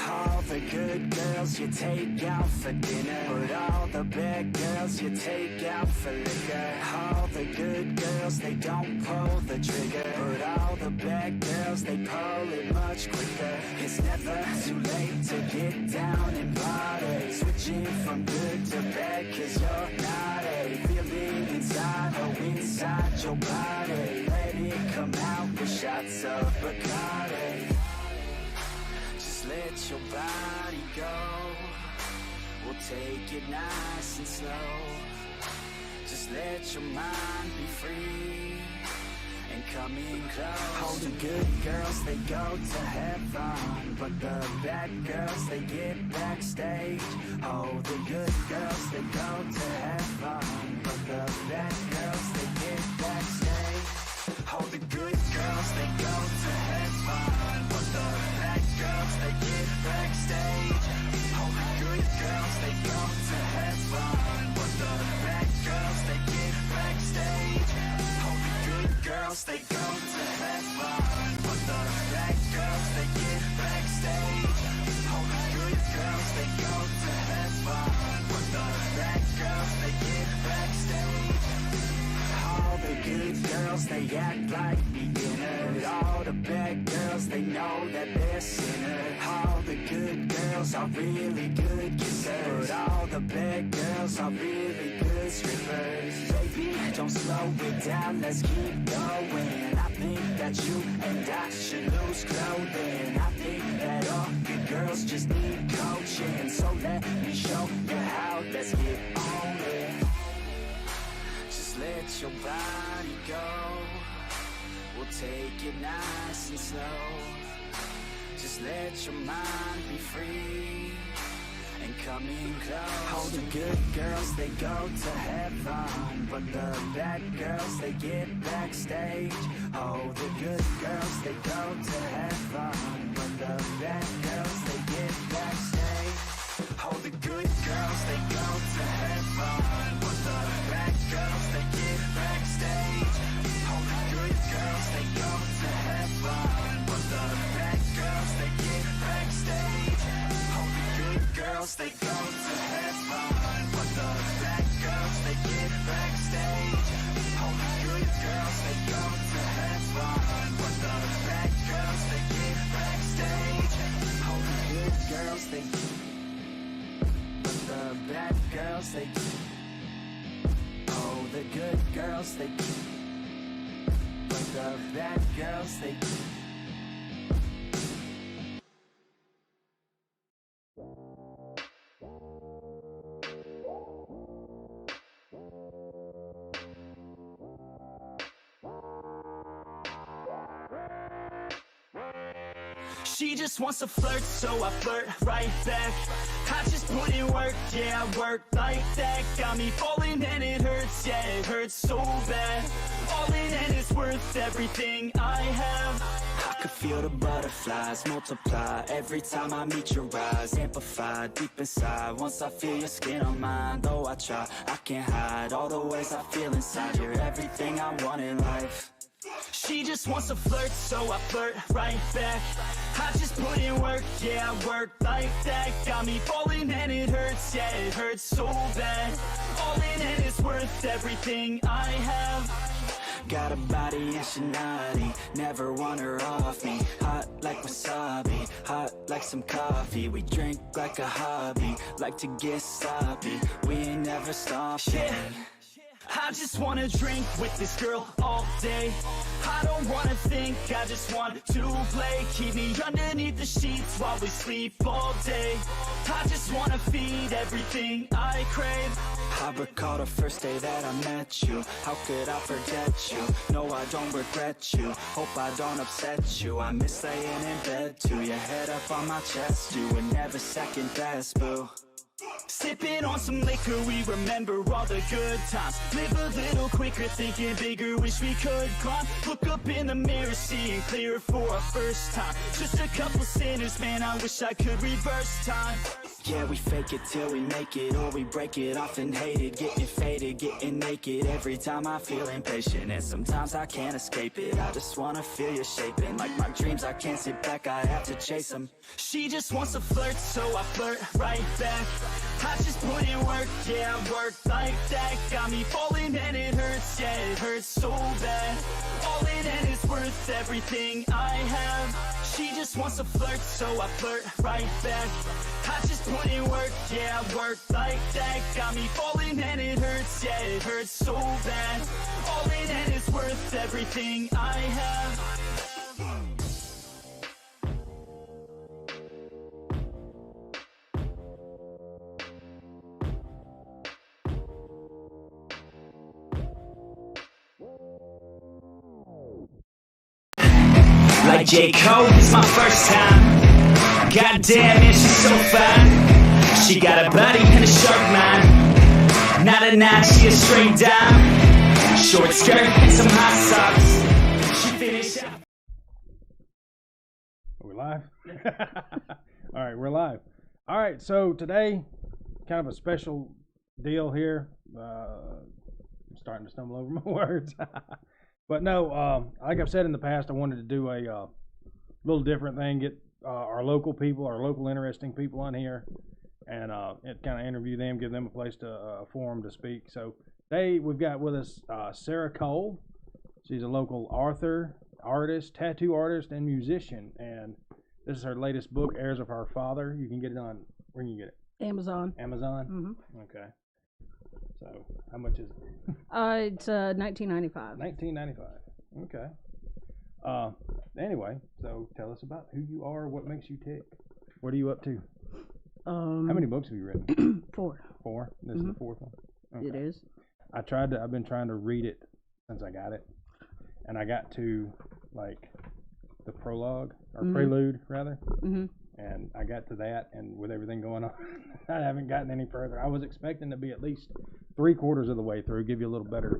All the good girls you take out for dinner, but all the bad girls you take out for liquor. All the good girls, they don't pull the trigger, but all the bad girls, they pull it much quicker. It's never too late to get down and party, switching from good to bad, cause you're not a feeling inside, oh inside your body. Let it come out with shots of Bacardi. Let your body go. We'll take it nice and slow. Just let your mind be free and come in close. All the good girls, they go to heaven, but the bad girls, they get backstage. Oh, the good girls, they go to heaven, but the bad girls, they get backstage. All the good girls, they go to heaven, but the bad girls, they get backstage. All the good girls, they go to heaven, but the bad girls, they get backstage. All the good girls, they go to heaven, but the bad girls, they get backstage. All the good girls, they go to heaven, but the bad girls, they get backstage. All the good girls, they act like beginners. All the bad girls, they know that they're sinners. All the good girls are really good kissers, but all the bad girls are really good strippers. Baby, don't slow it down, let's keep going. I think that you and I should lose clothing. I think that all good girls just need coaching. So let me show you how, let's get on it. Let your body go. We'll take it nice and slow. Just let your mind be free and come in close. All the good girls, they go to heaven, but the bad girls, they get backstage. Oh, the good girls, they go to heaven, but the bad girls, they get backstage. All the good girls, they go to heaven, but the bad girls, they get backstage. All the good girls, they go to heaven, but the bad girls, they get backstage. All the good girls, they go to heaven, but the bad girls, they get backstage. All the good girls, they go to heaven, but the bad girls, they get backstage. All the good girls, they the bad girls, they oh, the good girls, they but the bad girls, they She just wants to flirt, so I flirt right back. I just put in work, yeah, I work like that. Got me falling and it hurts, yeah, it hurts so bad. All in and it's worth everything I have. I could feel the butterflies multiply every time I meet your eyes. Amplified deep inside, once I feel your skin on mine. Though I try, I can't hide all the ways I feel inside. You're everything I want in life. She just wants to flirt, so I flirt right back. I just put in work, yeah, I work like that. Got me falling and it hurts, yeah, it hurts so bad. All in and it's worth everything I have. Got a body and she naughty, never want her off me. Hot like wasabi, hot like some coffee. We drink like a hobby, like to get sloppy. We ain't never stopping. Yeah. I just wanna drink with this girl all day. I don't wanna think, I just want to play. Keep me underneath the sheets while we sleep all day. I just wanna feed everything I crave. I recall the first day that I met you. How could I forget you? No, I don't regret you. Hope I don't upset you. I miss laying in bed too. Your head up on my chest, you were never second best, boo. Sipping on some liquor, we remember all the good times. Live a little quicker, thinking bigger, wish we could climb. Look up in the mirror, seeing clear for our first time. Just a couple sinners, man, I wish I could reverse time. Yeah, we fake it till we make it, or we break it, often hated, getting faded, getting naked. Every time I feel impatient, and sometimes I can't escape it. I just wanna feel you shaping, like my dreams, I can't sit back, I have to chase them. She just wants to flirt, so I flirt right back. I just put in work, yeah, I work like that. Got me falling and it hurts, yeah, it hurts so bad. All in and it's worth everything I have. She just wants to flirt, so I flirt right back. I just put in work, yeah, I work like that. Got me falling and it hurts, yeah, it hurts so bad. All in and it's worth everything I have. Like J. Cole, it's my first time. Goddamn, man, she's so fine. She got a body and a sharp mind. Not a nine, she a straight dime. Short skirt and some hot socks. She finished out. Are we live? All right, we're live. All right, so today, kind of a special deal here. I'm starting to stumble over my words. But no, like I've said in the past, I wanted to do a little different thing, get our local people, our local interesting people on here, and kind of interview them, give them a place to a forum to speak. So today we've got with us Sarah Cole. She's a local author, artist, tattoo artist, and musician, and this is her latest book, Heirs of Our Father. You can get it on, where can you get it? Amazon. Amazon? Mm-hmm. Okay. So, how much is it? It's $19.95. $19.95. Okay. Anyway, so tell us about who you are, what makes you tick. What are you up to? How many books have you written? 4. 4? This is the 4th one? Okay. It is. I've been trying to read it since I got it. And I got to, like, the prologue, or prelude, rather. Mm-hmm. And I got to that, and with everything going on, I haven't gotten any further. I was expecting to be at least 3/4 of the way through, give you a little better,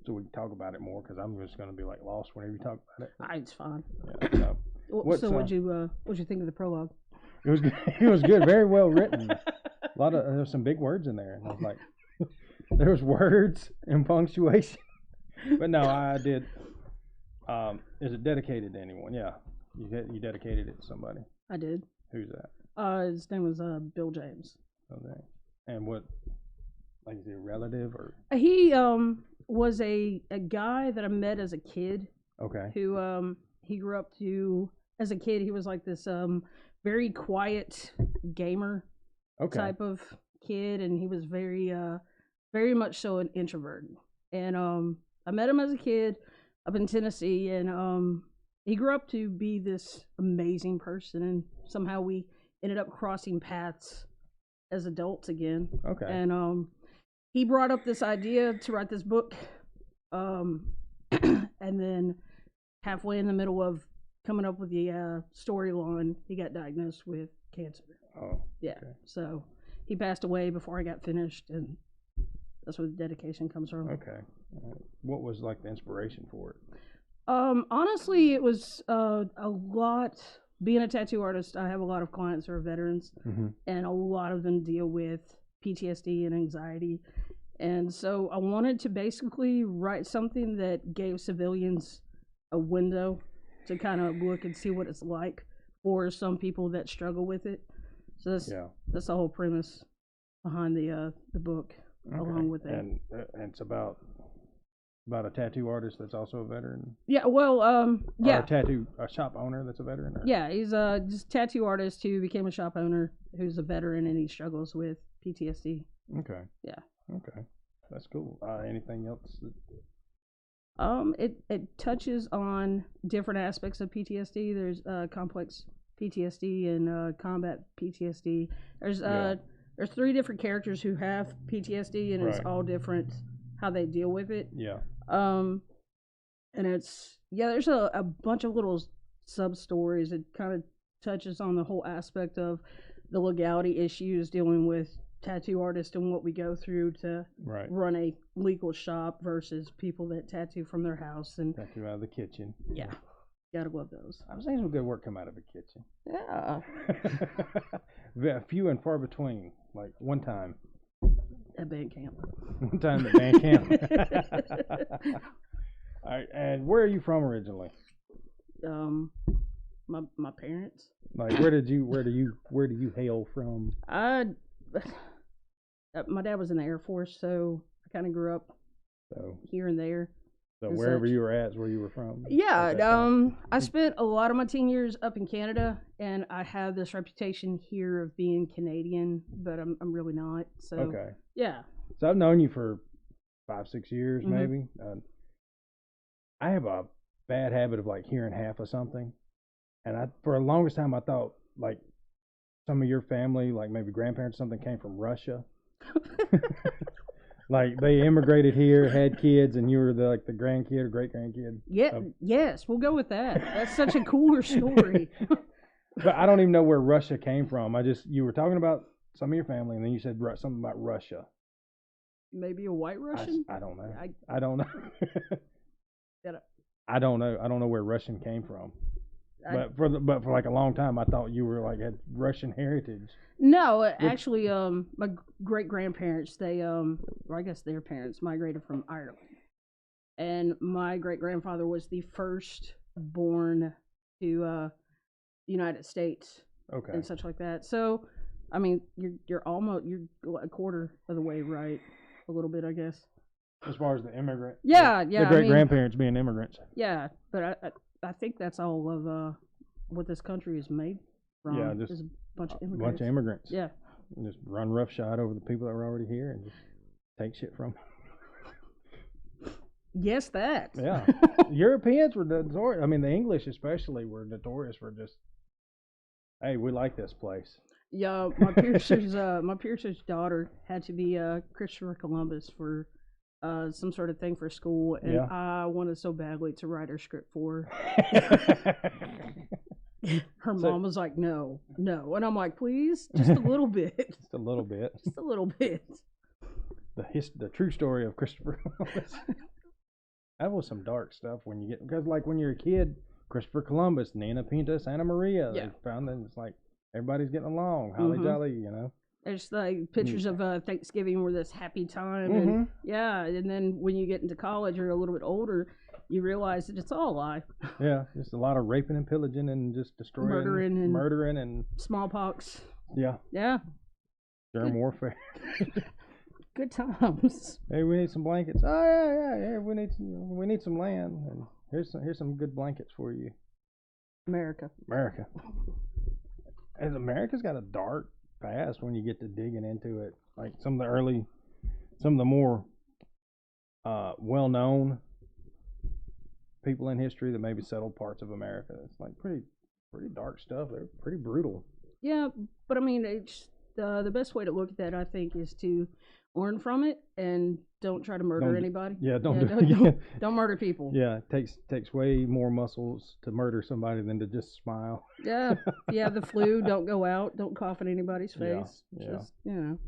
so we can talk about it more, because I'm just going to be like lost whenever you talk about it. It's fine. Yeah, so what'd you think of the prologue? It was good. It was good, very well written. There's some big words in there, and I was like, there's words and punctuation. But no, I did. Is it dedicated to anyone? Yeah. You dedicated it to somebody. I did. Who's that? His name was Bill James. Okay. And what, like, is he a relative or? He was a guy that I met as a kid. Okay. Who he grew up to as a kid. He was like this very quiet gamer type of kid, and he was very much so an introvert. And I met him as a kid up in Tennessee, and he grew up to be this amazing person, and somehow we ended up crossing paths as adults again. Okay. And he brought up this idea to write this book, and then halfway in the middle of coming up with the storyline, he got diagnosed with cancer. Oh. Yeah. Okay. So he passed away before I got finished, and that's where the dedication comes from. Okay. What was like the inspiration for it? Honestly, it was a lot. Being a tattoo artist, I have a lot of clients who are veterans, and a lot of them deal with PTSD and anxiety. And so I wanted to basically write something that gave civilians a window to kind of look and see what it's like for some people that struggle with it. So that's the whole premise behind the book, along with it. And it's about a tattoo artist that's also a veteran. Yeah, well, Or a shop owner that's a veteran. Or? Yeah, he's just a tattoo artist who became a shop owner who's a veteran, and he struggles with PTSD. Okay. Yeah. Okay, that's cool. Anything else? It touches on different aspects of PTSD. There's complex PTSD and combat PTSD. There's 3 different characters who have PTSD, and it's all different how they deal with it. Yeah. And there's a bunch of little sub stories. It kind of touches on the whole aspect of the legality issues dealing with tattoo artists and what we go through to run a legal shop versus people that tattoo from their house and tattoo out of the kitchen. Yeah. Gotta love those. I've seen some good work come out of a kitchen. Yeah. Few and far between. Like one time. At band camp. One time at band camp. All right, and where are you from originally? My parents. Like, where do you hail from? My dad was in the Air Force, so I kind of grew up here and there. So wherever you were at is where you were from? Yeah, I spent a lot of my teen years up in Canada, and I have this reputation here of being Canadian, but I'm really not. So okay, yeah. So I've known you for 5-6 years, maybe. I have a bad habit of like hearing half of something, and for the longest time I thought like some of your family, like maybe grandparents, or something came from Russia. Like they immigrated here, had kids, and you were the grandkid or great grandkid. Yeah, yes, we'll go with that. That's such a cooler story. But I don't even know where Russia came from. You were talking about some of your family, and then you said something about Russia. Maybe a white Russian? I don't know. I don't know. I don't know where Russian came from. But for like a long time, I thought you were like had Russian heritage. No, actually, my great grandparents, I guess their parents migrated from Ireland, and my great grandfather was the first born to the United States, and such like that. So, I mean, you're a quarter of the way right, a little bit, I guess. As far as the immigrant, yeah, the great grandparents being immigrants. Yeah, but I think that's all of what this country is made from. Yeah, just a bunch of immigrants. Yeah. Just run roughshod over the people that were already here and just take shit from them. Yes, that. Yeah. Europeans were notorious. I mean, the English especially were notorious for just, hey, we like this place. Yeah, my piercer's daughter had to be Christopher Columbus for some sort of thing for school, and I wanted so badly to write her script for her. Her mom was like, no, and I'm like, please, just a little bit. Just a little bit. Just a little bit. The true story of Christopher Columbus. That was some dark stuff because like when you're a kid, Christopher Columbus, Nina Pinta, Santa Maria, they found that it's like everybody's getting along, holly jolly, you know. There's like pictures of Thanksgiving were this happy time, and and then when you get into college or a little bit older, you realize that it's all a lie. Yeah, just a lot of raping and pillaging and just destroying, murdering and smallpox. Yeah. Germ warfare. Good times. Hey, we need some blankets. Oh yeah. We need some land, and here's some good blankets for you. America. And America's got a dark past when you get to digging into it. Like some of the more well-known people in history that maybe settled parts of America. It's like pretty dark stuff. They're pretty brutal. Yeah, but I mean, it's the best way to look at that, I think, is to learn from it and don't try to murder anybody. Yeah, don't murder people. Yeah, it takes way more muscles to murder somebody than to just smile. Yeah, the flu, don't go out, don't cough in anybody's face. Yeah. Just, you know.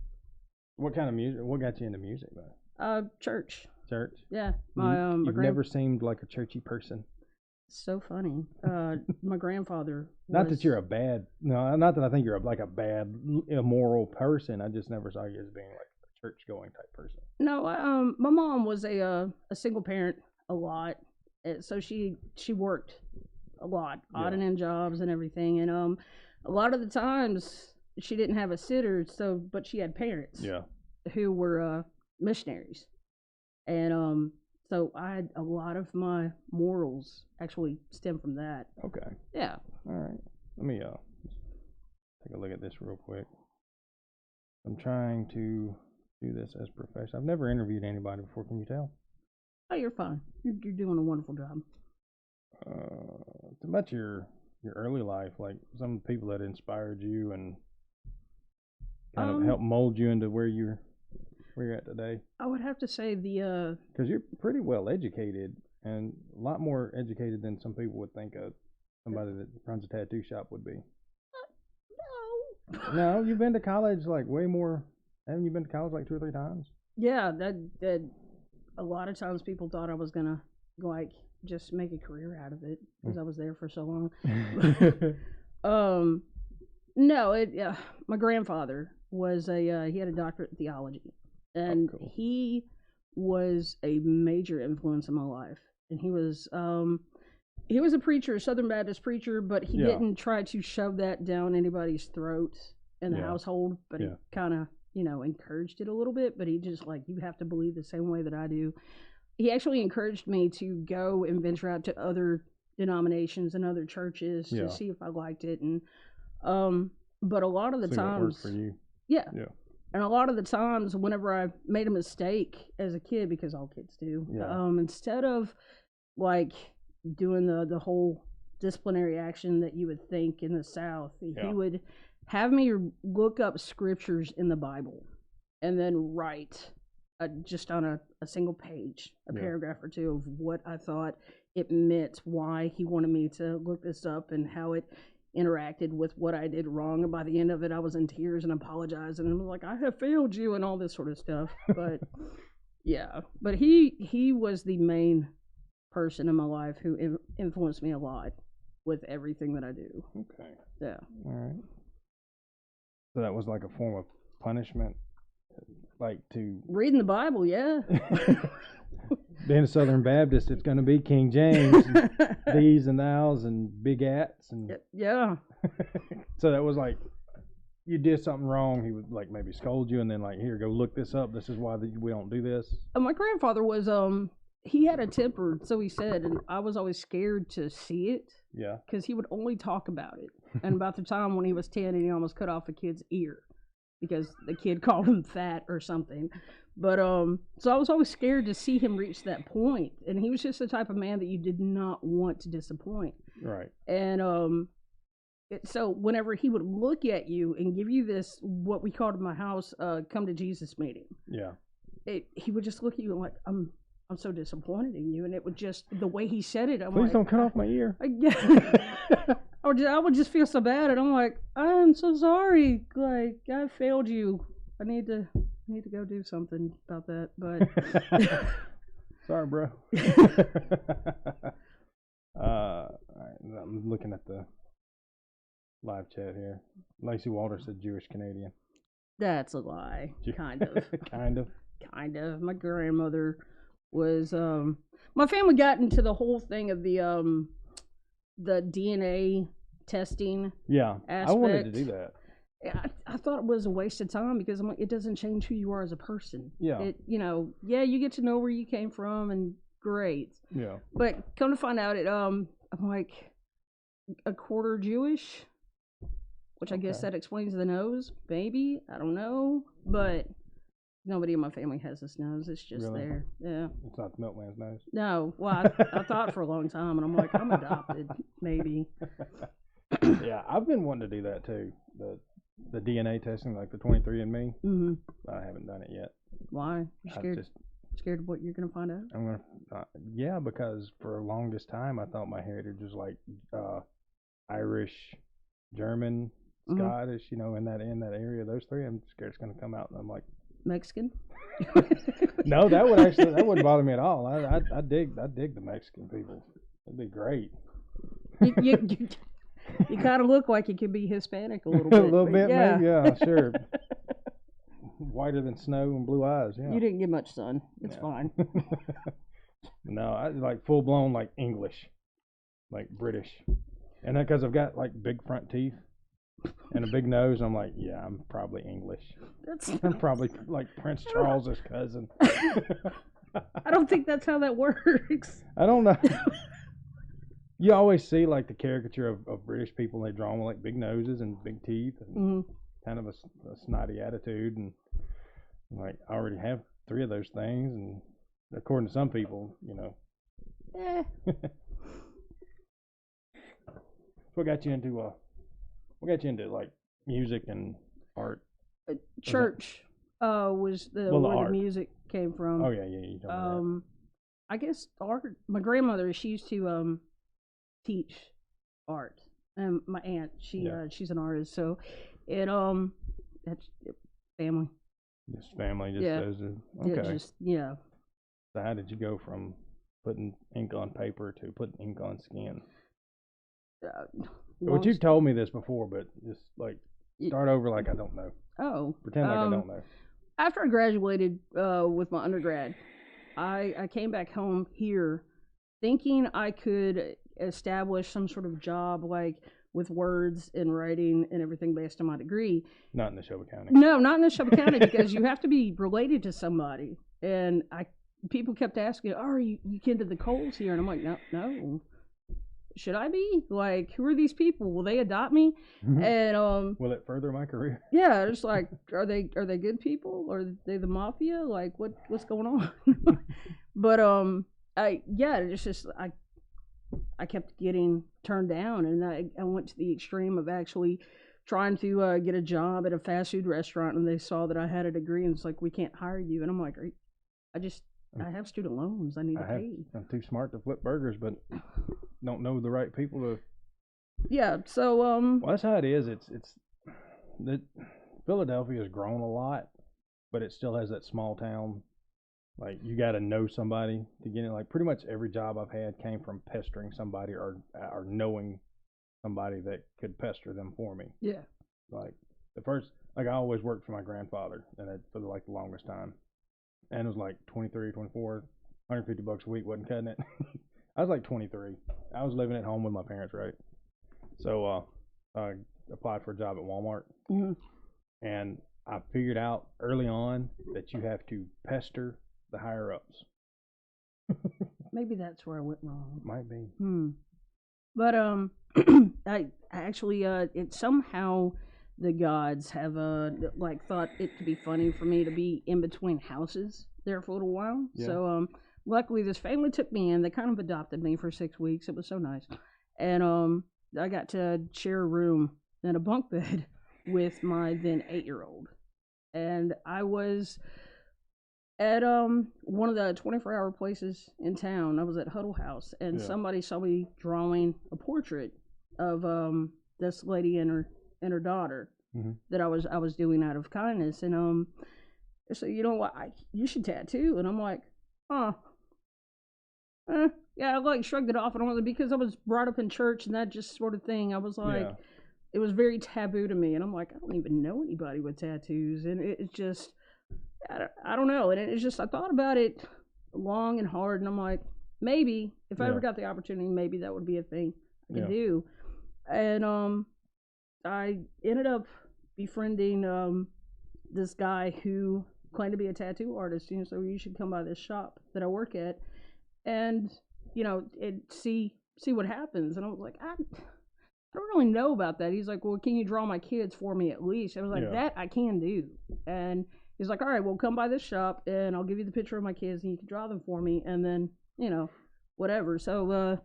What kind of music? What got you into music, though? Church. Church? Yeah. You've never seemed like a churchy person. So funny. My grandfather Not that you're not that I think you're a bad, immoral person. I just never saw you as being like a church-going type person. No, my mom was a single parent a lot. So she worked a lot, odd and end jobs and everything. And a lot of the times she didn't have a sitter, but she had parents who were missionaries. And so I had a lot of my morals actually stem from that. Okay. Yeah. All right. Let me take a look at this real quick. I'm trying to do this as professional. I've never interviewed anybody before. Can you tell? Oh, you're fine. You're doing a wonderful job. It's about your early life, like some of the people that inspired you and kind of helped mold you into where you're at today. I would have to say because you're pretty well educated and a lot more educated than some people would think of somebody that runs a tattoo shop would be. No. No, you've been to college like way more. Haven't you been to college like 2 or 3 times? Yeah, that a lot of times people thought I was gonna like just make a career out of it because I was there for so long. No, my grandfather was he had a doctorate in theology, and cool. he was a major influence in my life. And he was a preacher, a Southern Baptist preacher, but he didn't try to shove that down anybody's throat in the household, but he kind of, encouraged it a little bit, but he just like, you have to believe the same way that I do. He actually encouraged me to go and venture out to other denominations and other churches to see if I liked it. And but a lot of the times, what worked for you. Yeah. And a lot of the times whenever I made a mistake as a kid, because all kids do, instead of like doing the whole disciplinary action that you would think in the South, he would have me look up scriptures in the Bible and then write just on a single page, a paragraph or two of what I thought it meant, why he wanted me to look this up, and how it interacted with what I did wrong. And by the end of it, I was in tears and apologizing and was like, I have failed you and all this sort of stuff. But but he was the main person in my life who influenced me a lot with everything that I do. Okay. Yeah. All right. So that was like a form of punishment, like to reading the Bible. Yeah. Being a Southern Baptist, it's going to be King James, and these and thous and big ats, and So that was like, you did something wrong, he would like maybe scold you, and then like, here, go look this up. This is why we don't do this. My grandfather was he had a temper, so he said, and I was always scared to see it. Yeah. Because he would only talk about it. And about the time when he was 10, and he almost cut off a kid's ear because the kid called him fat or something. But so I was always scared to see him reach that point. And he was just the type of man that you did not want to disappoint. Right. And so whenever he would look at you and give you this, what we called in my house, come to Jesus meeting. Yeah. He would just look at you and like, I'm so disappointed in you. And it would just, the way he said it, Please don't cut off my ear. I would just feel so bad. And I'm like, I'm so sorry. Like, I failed you. I need to go do something about that. But sorry, bro. All right, I'm looking at the live chat here. Lacey Walter said Jewish Canadian. That's a lie. Kind of. Kind of. My grandmother was my family got into the whole thing of the DNA testing. Yeah, aspect. I wanted to do that. I thought it was a waste of time because I'm like, it doesn't change who you are as a person. Yeah. You get to know where you came from and great. Yeah. But come to find out, I'm like a quarter Jewish, which I guess that explains the nose. Maybe, I don't know, but nobody in my family has this nose. It's just really? There. Yeah. It's not the milkman's nose. No. Well, I thought for a long time, and I'm like, I'm adopted, maybe. Yeah, I've been wanting to do that too. The DNA testing, like the 23andMe. Mm-hmm. I haven't done it yet. Why? You're scared? Scared of what you're gonna find out? I'm gonna. Because for the longest time I thought my heritage was like Irish, German, Scottish. In that area. Those three. I'm scared it's gonna come out, and I'm like Mexican. No, that wouldn't bother me at all. I dig the Mexican people. That'd be great. You kind of look like you could be Hispanic a little bit. A little bit, yeah. Maybe, yeah, sure. Whiter than snow and blue eyes, yeah. You didn't get much sun. It's fine. No, I like full blown like English, like British, and because I've got like big front teeth and a big nose, I'm like, yeah, I'm probably English. I'm probably like Prince Charles's cousin. I don't think that's how that works. I don't know. You always see like the caricature of British people, and they draw them with like big noses and big teeth and kind of a snotty attitude, and like I already have 3 of those things, and according to some people, What got you into like music and art? Church was where the music came from. Oh yeah, you told me that. I guess art. My grandmother, she used to teach art, and my aunt, she's an artist, so that's family. Just family, just yeah. those. Okay. So So how did you go from putting ink on paper to putting ink on skin. Long But you've told me this before, but just like start over like I don't know. Oh. Pretend like I don't know. After I graduated with my undergrad, I came back home here thinking I could establish some sort of job like with words and writing and everything based on my degree. Not in the Neshoba County. No, not in Neshoba County because you have to be related to somebody. And people kept asking, "Oh, are you kin to the Coles here?" And I'm like, no. Should I be? Like, who are these people? Will they adopt me? And will it further my career? Yeah, it's like, are they good people? Are they the mafia? Like, what's going on? But it's just I kept getting turned down, and I went to the extreme of actually trying to get a job at a fast food restaurant, and they saw that I had a degree, and it's like, we can't hire you. And I'm like, I have student loans. I need to pay. I'm too smart to flip burgers, but don't know the right people to. Yeah. So Well, that's how it is. It's Philadelphia has grown a lot, but it still has that small town. Like, you got to know somebody to get in. Like, pretty much every job I've had came from pestering somebody or knowing somebody that could pester them for me. Yeah. Like, I always worked for my grandfather, and for the longest time. And it was like 23, 24, $150 a week, wasn't cutting it. I was like 23. I was living at home with my parents, right? So I applied for a job at Walmart. Mm-hmm. And I figured out early on that you have to pester the higher ups. Maybe that's where I went wrong. Might be. But I actually it somehow the gods have thought it to be funny for me to be in between houses there for a little while. Yeah. So luckily this family took me in. They kind of adopted me for 6 weeks. It was so nice. And I got to share a room and a bunk bed with my then 8-year-old. And I was at one of the 24-hour places in town. I was at Huddle House, and somebody saw me drawing a portrait of this lady and her daughter that I was doing out of kindness. And so, you know what, you should tattoo. And I'm like, yeah, I like shrugged it off, and I was, because I was brought up in church and that just sort of thing. I was like, it was very taboo to me, and I'm like, I don't even know anybody with tattoos, and it's just, I don't know, and it's just, I thought about it long and hard, and I'm like, maybe if I ever got the opportunity, maybe that would be a thing I could do. And I ended up befriending this guy who claimed to be a tattoo artist. You know, so you should come by this shop that I work at, and see what happens. And I was like, I don't really know about that. He's like, well, can you draw my kids for me at least? I was like, that I can do. And he's like, all right, well, come by this shop and I'll give you the picture of my kids and you can draw them for me, and then, whatever. So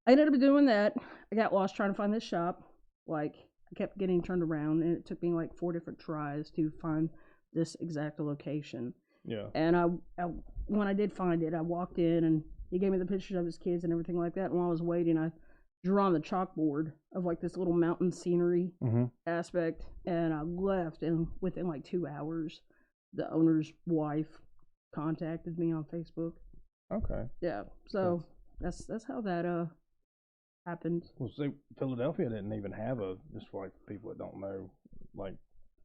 I ended up doing that. I got lost trying to find this shop. Like, I kept getting turned around, and it took me like 4 different tries to find this exact location. Yeah. And I when I did find it, I walked in and he gave me the pictures of his kids and everything like that. And while I was waiting, I drew on the chalkboard of like this little mountain scenery aspect, and I left. And within like 2 hours, the owner's wife contacted me on Facebook. Okay. Yeah. So that's how that happened. Well, see, Philadelphia didn't even have just for like people that don't know, like,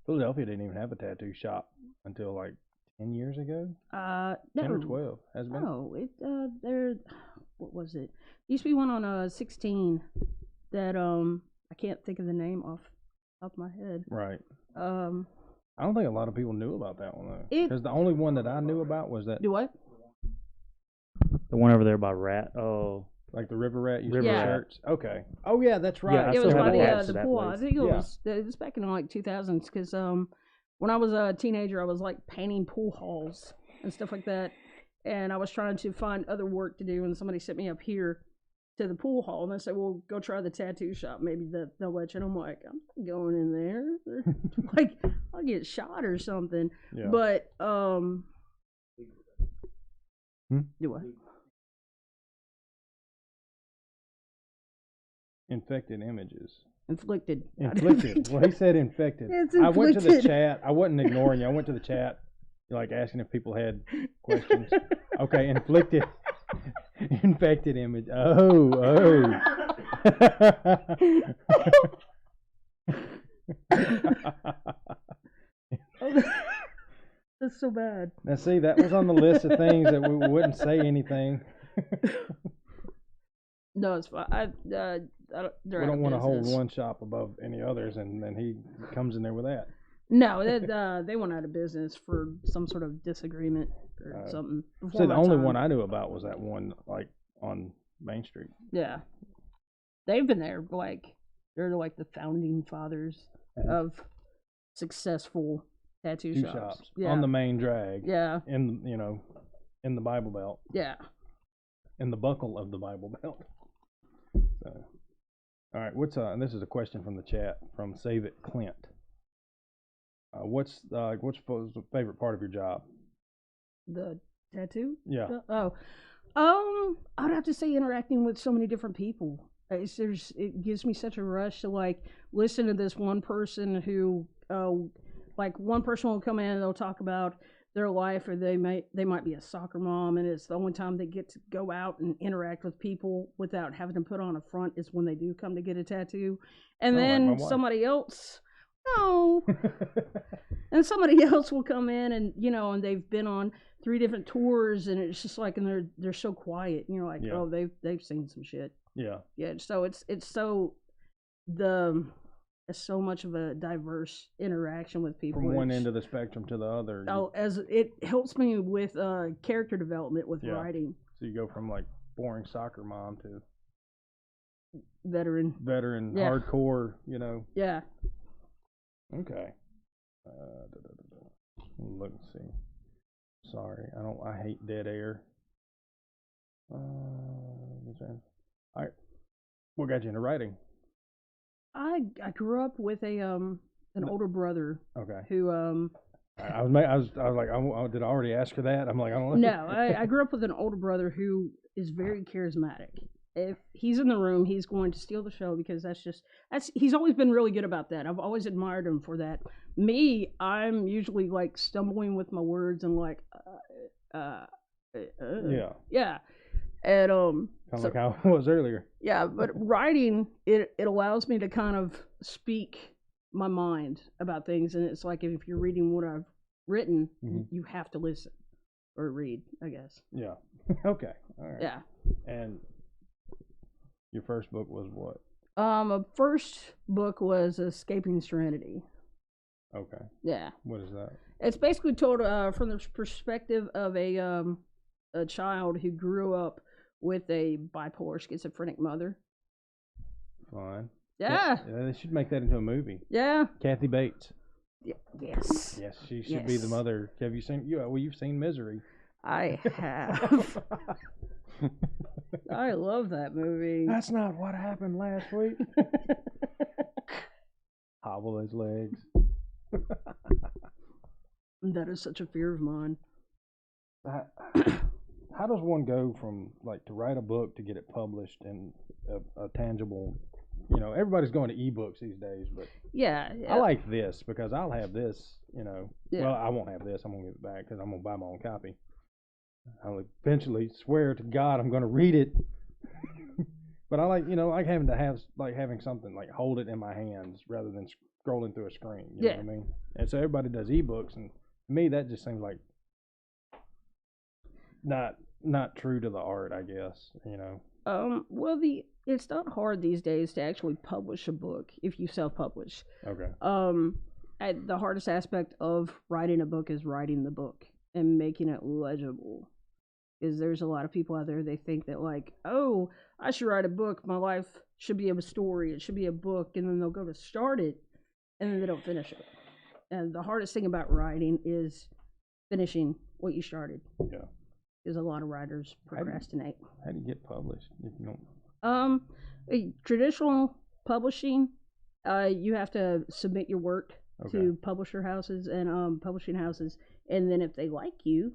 Philadelphia didn't even have a tattoo shop until like 10 years ago. 10 or 12, hasn't been? No, what was it? Used to be one on 16 that I can't think of the name off my head. Right. I don't think a lot of people knew about that one though. Because the only one that I knew about was that. Do what? The one over there by Rat. Oh. Like the River Rat used to be shirts? Okay. Oh, yeah, that's right. Yeah, it was by the pool. I think it was back in like 2000s, because when I was a teenager, I was like painting pool halls and stuff like that. And I was trying to find other work to do, and somebody sent me up here to the pool hall, and they said, well, go try the tattoo shop. Maybe they'll let you. And I'm like, I'm not going in there. Like, I'll get shot or something. Yeah. But, do what? Infected images. Inflicted. Well, he said infected. It's inflicted. I went to the chat. I wasn't ignoring you. I went to the chat, like, asking if people had questions. Okay, inflicted. Infected image. Oh. That's so bad. Now, see, that was on the list of things that we wouldn't say anything. No, it's fine. We don't want to hold one shop above any others, and then he comes in there with that. No, they went out of business for some sort of disagreement or something. See, the only one I knew about was that one, like, on Main Street. Yeah. They've been there, they're like the founding fathers of successful tattoo shops. Yeah. On the main drag. Yeah. In the Bible Belt. Yeah. In the buckle of the Bible Belt. So, all right, and this is a question from the chat from Save It Clint. What's the favorite part of your job? The tattoo? Yeah. I'd have to say interacting with so many different people. It gives me such a rush to listen to this one person who one person will come in and they'll talk about their life, or they might be a soccer mom, and it's the only time they get to go out and interact with people without having to put on a front is when they do come to get a tattoo. And then somebody else, and somebody else will come in and they've been on 3 different tours, and it's just and they're so quiet, and you're like, yeah. Oh, they've seen some shit. Yeah. Yeah. So it's so much of a diverse interaction with people from one end of the spectrum to the other. As it helps me with character development with writing. So you go from boring soccer mom to veteran, hardcore, Yeah. Okay. Let me see. Sorry, I hate dead air. All right. What got you into writing? I grew up with an older brother. Okay. Who I was like, did I already ask her that? I'm like, I don't know. No, I grew up with an older brother who is very charismatic. If he's in the room, he's going to steal the show, because he's always been really good about that. I've always admired him for that. Me, I'm usually stumbling with my words and yeah. And kind of like how I was earlier. Yeah, but writing, it allows me to kind of speak my mind about things, and it's like if you're reading what I've written, you have to listen or read, I guess. Yeah. Okay. All right. Yeah. And your first book was what? My first book was Escaping Serenity. Okay. Yeah. What is that? It's basically told from the perspective of a child who grew up with a bipolar schizophrenic mother. Fine. Yeah. They should make that into a movie. Yeah. Kathy Bates. Yes. Yes, she should be the mother. Have you seen? You've seen Misery. I have. I love that movie. That's not what happened last week. Hobble his legs. That is such a fear of mine. How does one go from to write a book to get it published in a tangible? Everybody's going to ebooks these days, but yeah. I like this because I'll have this. Well, I won't have this. I'm gonna give it back because I'm gonna buy my own copy. I'll eventually swear to God I'm gonna read it. But I like having something hold it in my hands rather than scrolling through a screen. You know what I mean? And so everybody does ebooks, and to me that just seems like not true to the art, I guess. Well, it's not hard these days to actually publish a book if you self-publish. Okay. The hardest aspect of writing a book is writing the book and making it legible. Because there's a lot of people out there, they think that oh, I should write a book. My life should be a story. It should be a book. And then they'll go to start it, and then they don't finish it. And the hardest thing about writing is finishing what you started. Yeah. Because a lot of writers procrastinate. How do you get published if you don't? Traditional publishing, you have to submit your work to publisher houses and publishing houses, and then if they like you,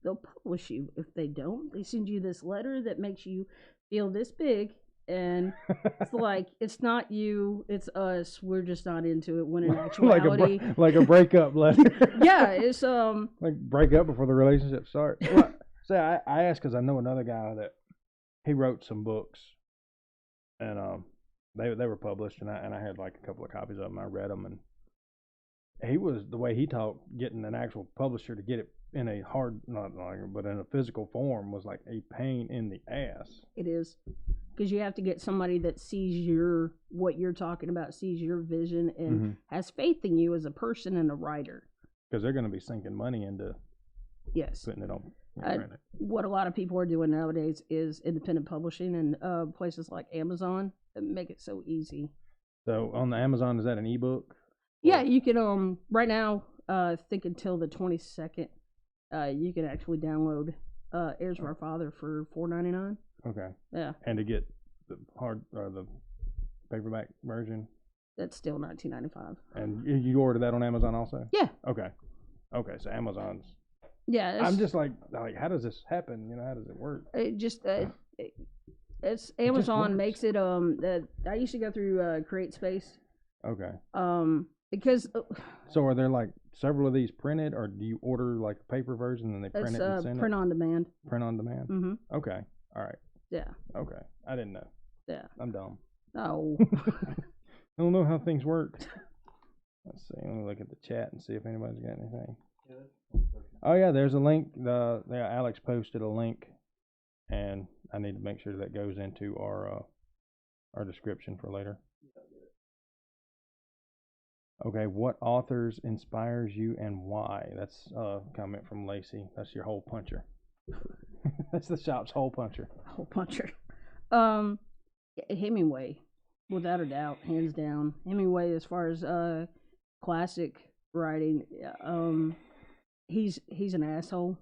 they'll publish you. If they don't, they send you this letter that makes you feel this big, and it's it's not you, it's us. We're just not into it. When in actuality, like a breakup letter. Yeah, it's break up before the relationship starts. Well, I asked because I know another guy that he wrote some books, and they were published, and I had like a couple of copies of them. I read them, and he was, the way he talked, getting an actual publisher to get it in a but in a physical form was like a pain in the ass. It is, because you have to get somebody that sees what you're talking about, sees your vision, and has faith in you as a person and a writer. Because they're going to be sinking money into putting it on. What a lot of people are doing nowadays is independent publishing, and places like Amazon that make it so easy. So on the Amazon, is that an ebook? Yeah, you can right now, I think until the 22nd, you can actually download Heirs of Our Father for $4.99. Okay. Yeah. And to get the the paperback version, that's still $19.95. And you order that on Amazon also? Yeah. Okay. Okay, so Amazon's. Yeah. I'm just like, how does this happen? You know, how does it work? It just it's Amazon makes it. I used to go through Create Space. Okay. Because. So are there like several of these printed, or do you order like a paper version and they print it and send print it? on demand. Print on demand. Mm-hmm. Okay. All right. Yeah. Okay. I didn't know. Yeah. I'm dumb. No. I don't know how things work. Let's see. Let me look at the chat and see if anybody's got anything. Oh yeah, there's a link. Alex posted a link, and I need to make sure that goes into our description for later. Okay, what authors inspires you and why? That's a comment from Lacey. That's your hole puncher. That's the shop's hole puncher. Hole puncher. Hemingway, without a doubt, hands down. Hemingway, as far as classic writing, he's an asshole.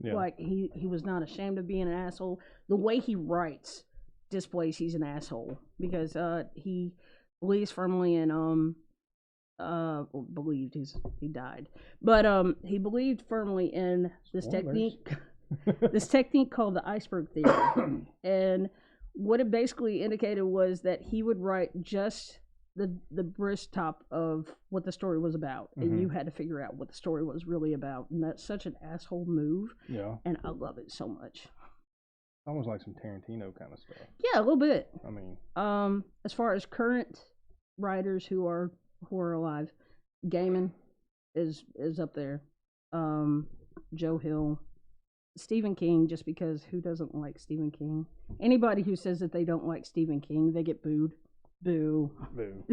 Yeah. Like he was not ashamed of being an asshole. The way he writes displays he's an asshole, because he believes firmly in he died, but he believed firmly in this technique called the iceberg theory. And what it basically indicated was that he would write just the brisk top of what the story was about, and you had to figure out what the story was really about. And that's such an asshole move. Yeah. And I love it so much. Almost like some Tarantino kind of stuff. Yeah, a little bit. I mean, as far as current writers who are alive, Gaiman is up there. Joe Hill, Stephen King, just because who doesn't like Stephen King? Anybody who says that they don't like Stephen King, they get booed. Boo. Boo.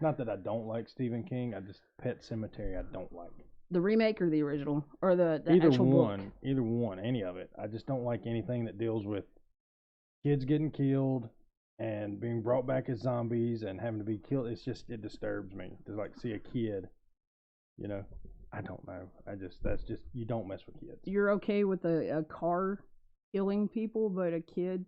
Not that I don't like Stephen King, I just Pet Sematary I don't like. The remake or the original? Or the either actual one, book? Either one, any of it. I just don't like anything that deals with kids getting killed and being brought back as zombies and having to be killed. It disturbs me to like see a kid, you know. I don't know. That's just, you don't mess with kids. You're okay with a car killing people, but a kid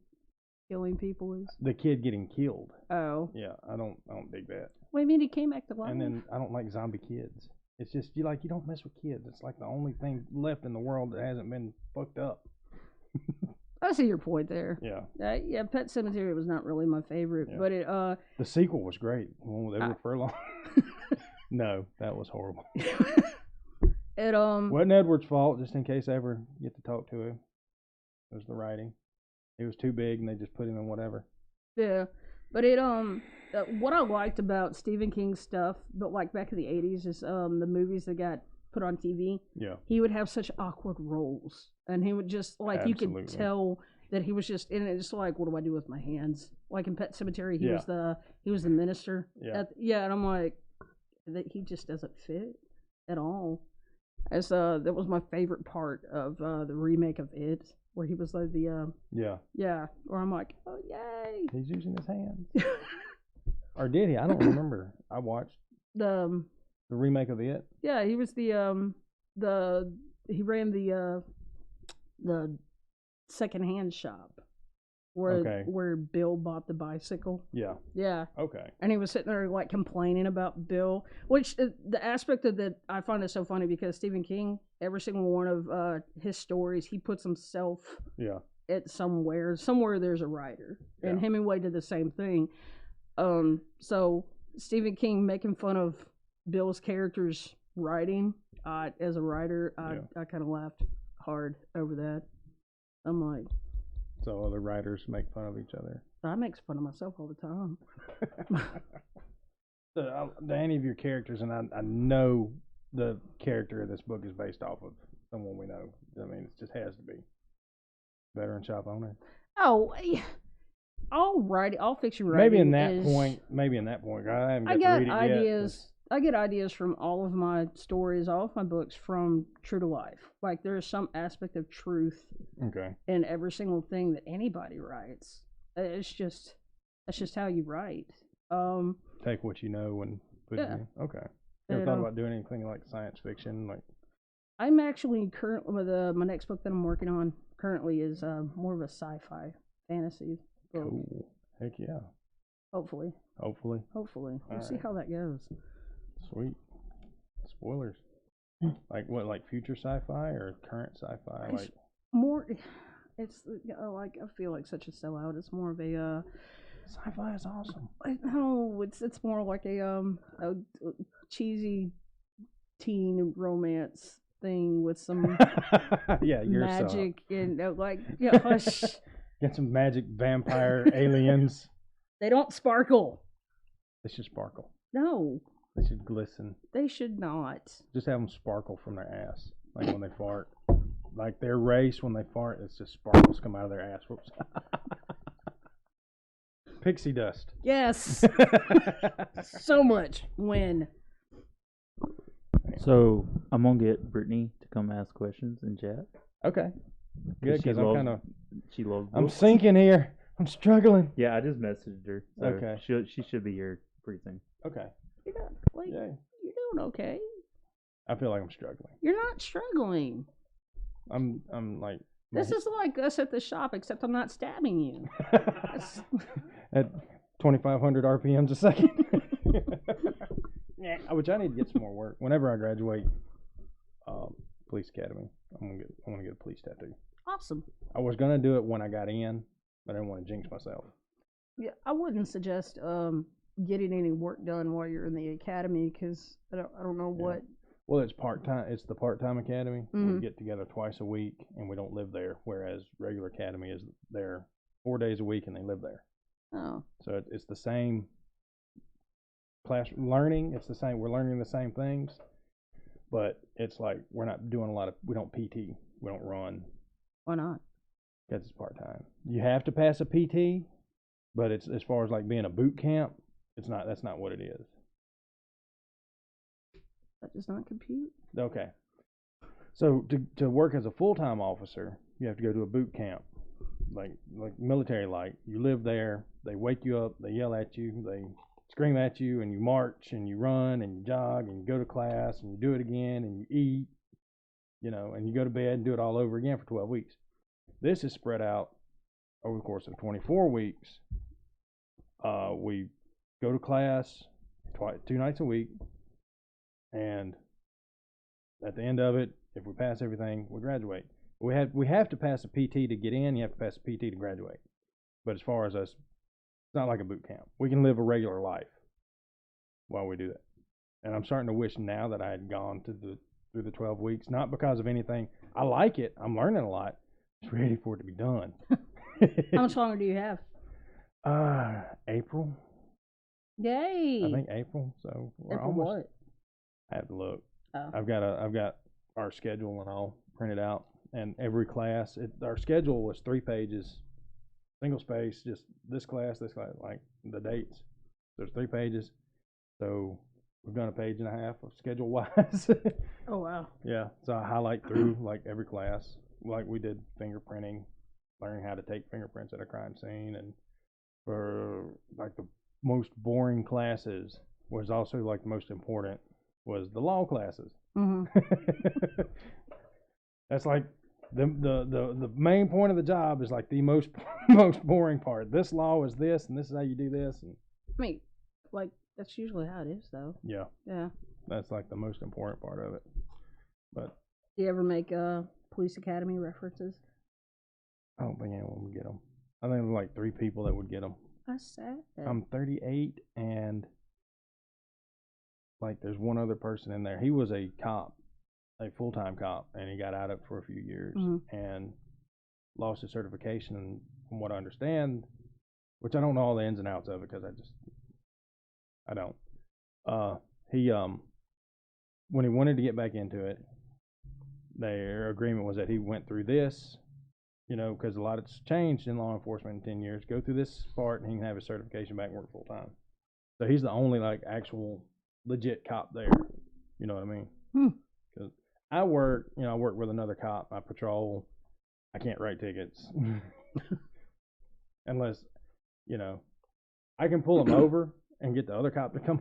killing people is? The kid getting killed. Oh. Yeah, I don't dig that. What do you mean he came back to life? And then I don't like zombie kids. It's just, you don't mess with kids. It's like the only thing left in the world that hasn't been fucked up. I see your point there. Yeah. Yeah, Pet Sematary was not really my favorite, but it the sequel was great. Well, they were furlong. No, that was horrible. It wasn't Edward's fault, just in case I ever get to talk to him. It was the writing. It was too big and they just put him in whatever. Yeah. But it what I liked about Stephen King's stuff, but like back in the 80s, is the movies that got put on TV. Yeah. He would have such awkward roles, and he would just like Absolutely. You could tell that he was just in it, just like, what do I do with my hands? Like in Pet Sematary, he was the minister. Yeah. And I'm like, that he just doesn't fit at all. As that was my favorite part of the remake of It, where he was like where I'm like, oh yay, he's using his hands. Or did he? I don't remember. I watched the remake of It. Yeah, he was he ran the secondhand shop where Bill bought the bicycle. Yeah. Yeah. Okay. And he was sitting there like complaining about Bill, which the aspect of that, I find it so funny because Stephen King, every single one of his stories, he puts himself at somewhere there's a writer. Yeah. And Hemingway did the same thing. So Stephen King making fun of Bill's character's writing as a writer, I kind of laughed hard over that. I'm like, so other writers make fun of each other. I make fun of myself all the time. Do any of your characters, and I know the character of this book is based off of someone we know. I mean, it just has to be. Veteran shop owner. Oh, all fiction writing. Maybe in that point. I haven't got to read it ideas. Yet. I get ideas from all of my stories, all of my books from true to life. Like there is some aspect of truth in every single thing that anybody writes. That's just how you write. Take what you know and put it in. Okay. You ever thought about doing anything like science fiction? Like, I'm actually currently with my next book that I'm working on currently is more of a sci-fi fantasy book. Cool. Heck yeah. Hopefully. We'll see how that goes. Sweet. Spoilers. Like what? Like future sci-fi or current sci-fi? It's like more. It's like I feel like such a sellout. It's more of a sci-fi is awesome. No, it's more like a cheesy teen romance thing with some magic and get some magic vampire aliens. They don't sparkle. They should sparkle. No. They should glisten. They should not. Just have them sparkle from their ass, like when they fart. Like their race, when they fart, it's just sparkles come out of their ass. Whoops. Pixie dust. Yes. So much. When. So I'm gonna get Brittany to come ask questions in chat. Okay. Good, because she loves. I'm sinking here. I'm struggling. Yeah, I just messaged her. So okay. She should be here pretty soon. Okay. You're doing okay. I feel like I'm struggling. You're not struggling. I'm like. This is like us at the shop, except I'm not stabbing you. At 2,500 RPMs a second. Yeah, which I need to get some more work. Whenever I graduate, police academy, I'm gonna get a police tattoo. Awesome. I was gonna do it when I got in, but I didn't want to jinx myself. Yeah, I wouldn't suggest getting any work done while you're in the academy because I don't know what. Well, it's part-time. It's the part-time academy. We get together twice a week, and we don't live there. Whereas regular academy is there 4 days a week, and they live there. Oh. So it's the same class learning. It's the same. We're learning the same things, but it's like we're not doing a lot of. We don't PT. We don't run. Why not? Because it's part-time. You have to pass a PT, but it's as far as like being a boot camp. It's not. That's not what it is. That does not compute. Okay. So to work as a full-time officer, you have to go to a boot camp, like military like. You live there, they wake you up, they yell at you, they scream at you, and you march and you run and you jog and you go to class and you do it again and you eat, and you go to bed and do it all over again for 12 weeks. This is spread out over the course of 24 weeks. We go to class 2 nights a week. And at the end of it, if we pass everything, we graduate. We have to pass a PT to get in. You have to pass a PT to graduate. But as far as us, it's not like a boot camp. We can live a regular life while we do that. And I'm starting to wish now that I had gone through the 12 weeks, not because of anything. I like it. I'm learning a lot. Just ready for it to be done. How much longer do you have? April. Yay! I think April. So we're April almost. What? I have to look. Oh. I've got our schedule and all printed out, and every class. Our schedule was 3 pages, single space, just this class, like the dates. There's 3 pages, so we've done a page and a half of schedule wise. Oh wow. Yeah, so I highlight through like every class, like we did fingerprinting, learning how to take fingerprints at a crime scene, and for like the most boring classes was also like the most important. Was the law classes. Mm-hmm. That's like the main point of the job is like the most boring part. This law is this, and this is how you do this. And I mean, like that's usually how it is, though. Yeah. Yeah. That's like the most important part of it. But do you ever make police academy references? I don't think anyone would get them. I think there's like 3 people that would get them. That's sad. I'm 38 and. Like there's one other person in there. He was a cop, a full-time cop, and he got out of it for a few years. And lost his certification, and from what I understand, which I don't know all the ins and outs of it because I don't. He when he wanted to get back into it, their agreement was that he went through this, because a lot it's changed in law enforcement in 10 years. Go through this part, and he can have his certification back and work full time. So he's the only actual legit cop there. You know what I mean? Because I work with another cop. I patrol. I can't write tickets unless, I can pull them over and get the other cop to come.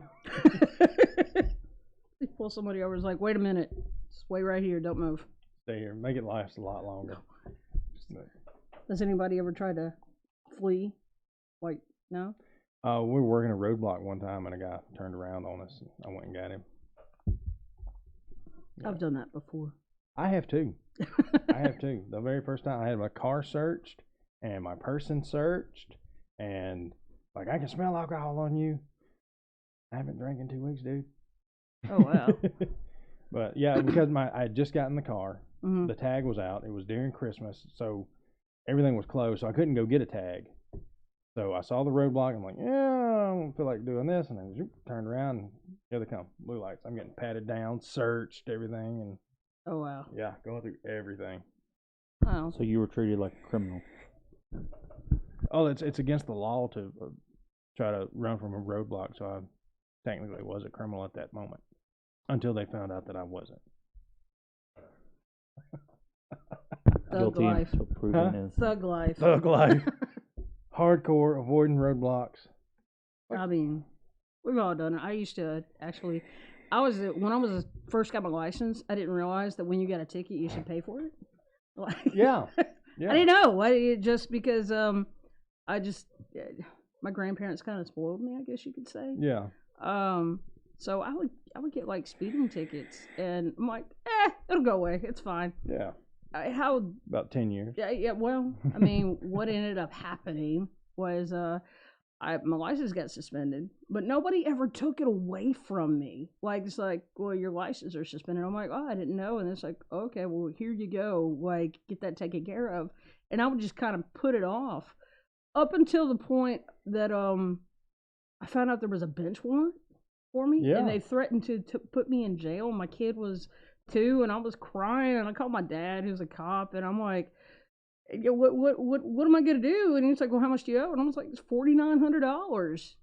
You pull somebody over, it's like, wait a minute, just wait right here, don't move. Stay here, make it last a lot longer. Has anybody ever tried to flee? No? We were working a roadblock one time, and a guy turned around on us. And I went and got him. Yeah. I've done that before. I have too. The very first time I had my car searched and my person searched, and I can smell alcohol on you. I haven't drank in 2 weeks, dude. Oh wow. But yeah, because I had just gotten the car. Mm-hmm. The tag was out. It was during Christmas, so everything was closed, so I couldn't go get a tag. So I saw the roadblock. I'm like, yeah, I don't feel like doing this. And then turned around, and here they come, blue lights. I'm getting patted down, searched, everything, and oh wow. yeah, going through everything. Oh. So you were treated like a criminal. Oh, it's against the law to try to run from a roadblock. So I technically was a criminal at that moment until they found out that I wasn't. Thug Guilty life. until proven innocent. Thug life. Thug life. Hardcore, avoiding roadblocks. I mean, we've all done it. I used to actually, when I was first got my license, I didn't realize that when you got a ticket, you should pay for it. Yeah. I didn't know. Just because my grandparents kind of spoiled me, I guess you could say. Yeah. So I would get speeding tickets, and I'm like, it'll go away. It's fine. Yeah. About 10 years. Yeah. Well, I mean, what ended up happening was my license got suspended, but nobody ever took it away from me. It's like, well, your license are suspended. I'm like, oh, I didn't know. And it's like, okay, well, here you go. Get that taken care of. And I would just kind of put it off up until the point that I found out there was a bench warrant for me, Yeah. and they threatened to put me in jail. My kid was 2, and I was crying, and I called my dad, who's a cop, and I'm like, what am I gonna do? And he's like, well, how much do you owe? And I was like, it's $4,900.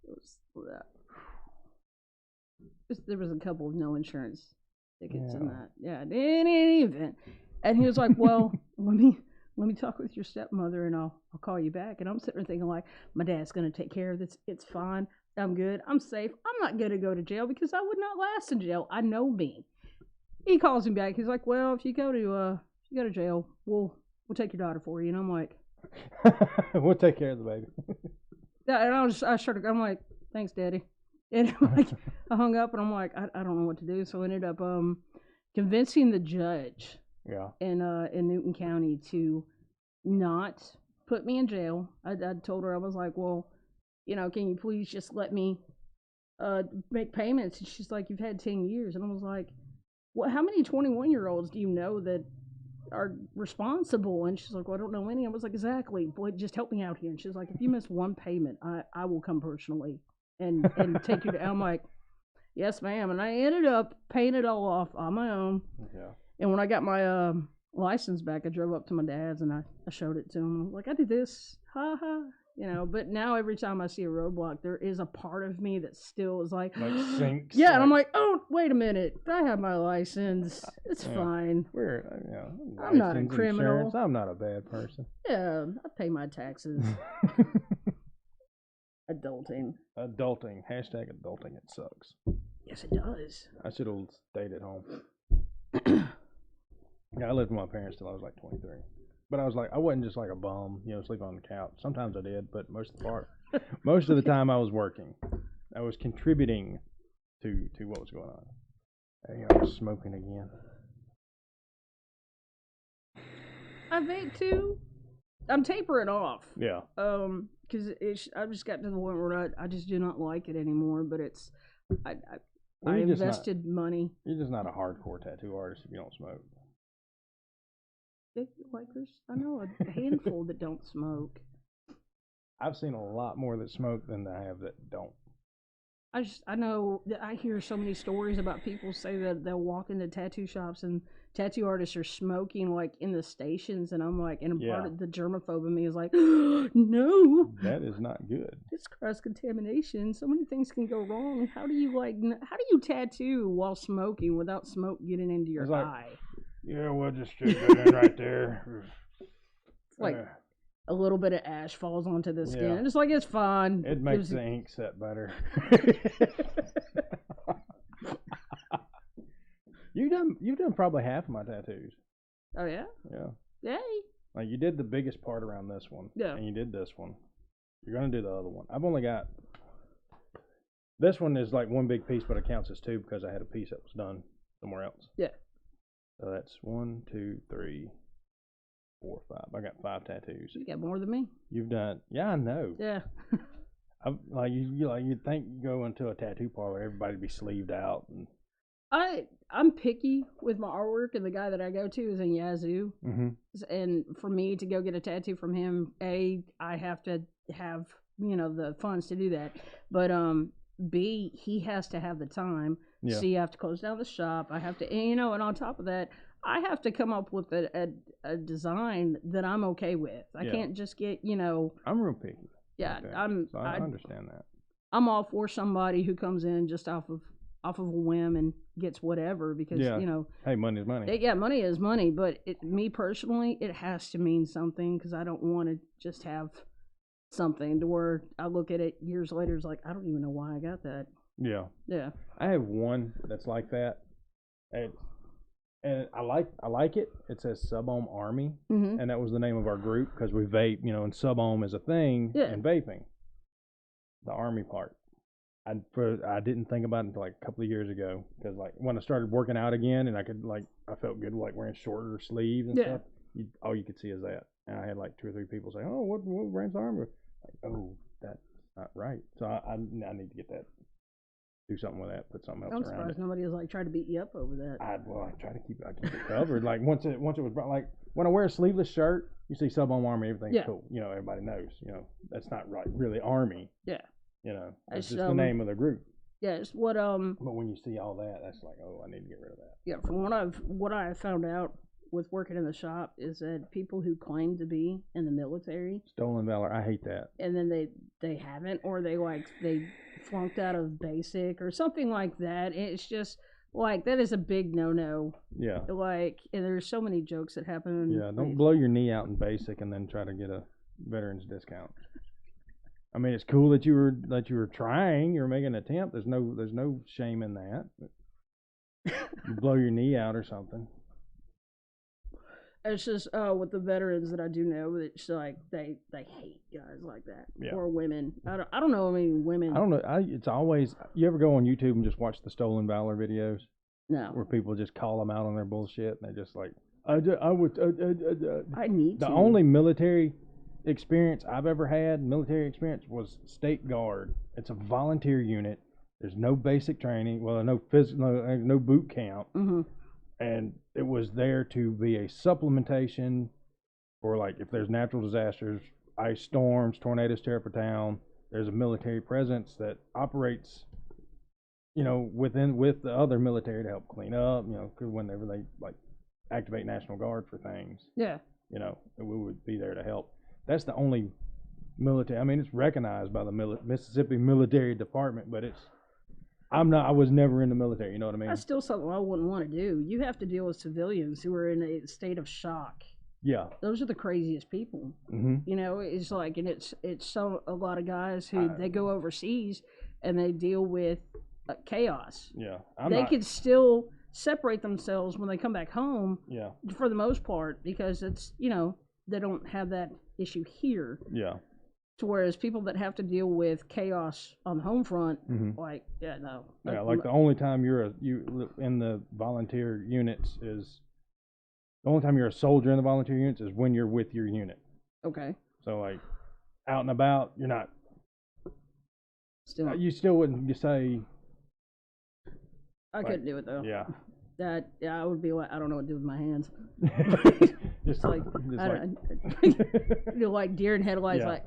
There was a couple of no insurance tickets in that. Yeah, in any event. And he was like, well, let me talk with your stepmother, and I'll call you back. And I'm sitting there thinking, my dad's gonna take care of this. It's fine. I'm good. I'm safe. I'm not gonna go to jail because I would not last in jail. I know me. He calls me back. He's like, well, if you go to jail, we'll take your daughter for you. And I'm like, we'll take care of the baby. Yeah, and I'm like, thanks, Daddy. And I hung up, and I'm like, I don't know what to do. So I ended up convincing the judge in Newton County to not put me in jail. I told her, I was like, well, can you please just let me make payments? And she's like, you've had 10 years. And I was like, well, how many 21-year-olds do you know that are responsible? And she's like, well, I don't know any. I was like, exactly. Boy, just help me out here. And she's like, if you miss one payment, I will come personally and take you to. I'm like, yes, ma'am. And I ended up paying it all off on my own. Yeah. And when I got my license back, I drove up to my dad's and I showed it to him. I was like, I did this. Ha ha. But now every time I see a roadblock, there is a part of me that still is like sinks. Yeah, and I'm like, oh, wait a minute. I have my license. It's fine. I'm not a criminal. Insurance. I'm not a bad person. Yeah, I pay my taxes. Adulting. Adulting. Hashtag adulting. It sucks. Yes, it does. I should have stayed at home. I lived with my parents till I was 23. But I wasn't just like a bum, sleeping on the couch. Sometimes I did, but most of the time I was working. I was contributing to what was going on. I was smoking again. I vape too. I'm tapering off. Yeah. Because I just got to the point where I just do not like it anymore. But I invested money. You're just not a hardcore tattoo artist if you don't smoke. like I know a handful that don't smoke. I've seen a lot more that smoke than I have that don't. I know that I hear so many stories about people say that they'll walk into tattoo shops and tattoo artists are smoking like in the stations, and I'm like, and part of the germaphobe in me is like, no, that is not good. It's cross contamination. So many things can go wrong. How do you tattoo while smoking without smoke getting into your eye? Yeah, we'll just stick that in right there. It's like a little bit of ash falls onto the skin. Yeah. It's like, it's fine. It makes the ink set better. You've done probably half of my tattoos. Oh yeah? Yeah. Yay. Like, you did the biggest part around this one. Yeah. And you did this one. You're gonna do the other one. I've only got this one is like one big piece, but it counts as two because I had a piece that was done somewhere else. Yeah. So that's 1, 2, 3, 4, 5. I got 5 tattoos. You got more than me. You've done, yeah, I know. Yeah. You'd think you go into a tattoo parlor, everybody'd be sleeved out. And I'm picky with my artwork, and the guy that I go to is in Yazoo. Mm-hmm. And for me to go get a tattoo from him, I have to have the funds to do that. But B, he has to have the time. Yeah. So you have to close down the shop. I have to, and on top of that, I have to come up with a design that I'm okay with. I can't just get, I'm real picky. Yeah, okay. I understand that. I'm all for somebody who comes in just off of a whim and gets whatever because, Hey, money is money. Money is money. But me personally, it has to mean something because I don't want to just have something to where I look at it years later, it's like, I don't even know why I got that. Yeah. Yeah. I have one that's like that. And I like it. It says Sub-Ohm Army, and that was the name of our group because we vape, and Sub-Ohm is a thing in vaping. The Army part. I didn't think about it until like a couple of years ago because like when I started working out again and I felt good like wearing shorter sleeves and stuff. All you could see is that, and I had like 2 or 3 people say, "Oh, what brand's Army?" Like, oh, that's not right. So I need to get that. Do something with that. Put something else around it. I'm surprised nobody has like tried to beat you up over that. I try to keep it covered. Like once it was brought, like when I wear a sleeveless shirt, you see Sub-Ohm Army, everything's cool. Everybody knows. That's not right. Really Army. Yeah. It's just the name of the group. Yeah, it's what But when you see all that, that's like, oh, I need to get rid of that. Yeah, from what I found out with working in the shop is that people who claim to be in the military, stolen valor, I hate that. And then they haven't, or they flunked out of basic or something like that. It's just like that is a big no. Yeah. Like, and there's so many jokes that happen. Yeah, don't blow your knee out in basic and then try to get a veterans discount. I mean, it's cool that you were trying, you were making an attempt. There's no shame in that. You blow your knee out or something. It's just with the veterans that I do know, it's like they hate guys like that, or women. I don't know. I mean, women. I don't know. It's always, you ever go on YouTube and just watch the stolen valor videos? No. Where people just call them out on their bullshit, and they're just like, I need the only military experience I've ever had, was State Guard. It's a volunteer unit. There's no basic training. Well, no boot camp. Mm-hmm. And it was there to be a supplementation for, like, if there's natural disasters, ice storms, tornadoes tear up a town, there's a military presence that operates, with the other military to help clean up, whenever they, like, activate National Guard for things. Yeah. We would be there to help. That's the only military, I mean, it's recognized by the Mississippi Military Department, but I was never in the military, you know what I mean? That's still something I wouldn't want to do. You have to deal with civilians who are in a state of shock. Yeah. Those are the craziest people. Mm-hmm. It's like, and it's a lot of guys who they go overseas and they deal with chaos. Yeah. They could still separate themselves when they come back home. Yeah. For the most part, because it's, they don't have that issue here. Yeah. To whereas people that have to deal with chaos on the home front, no. Yeah, like the only time you in the volunteer units is, the only time you're a soldier in the volunteer units is when you're with your unit. Okay. So like, out and about, you're not. Still. You still wouldn't say. I couldn't do it though. Yeah. That I would be like, I don't know what to do with my hands. just Like, like deer in headlights. Yeah. Like,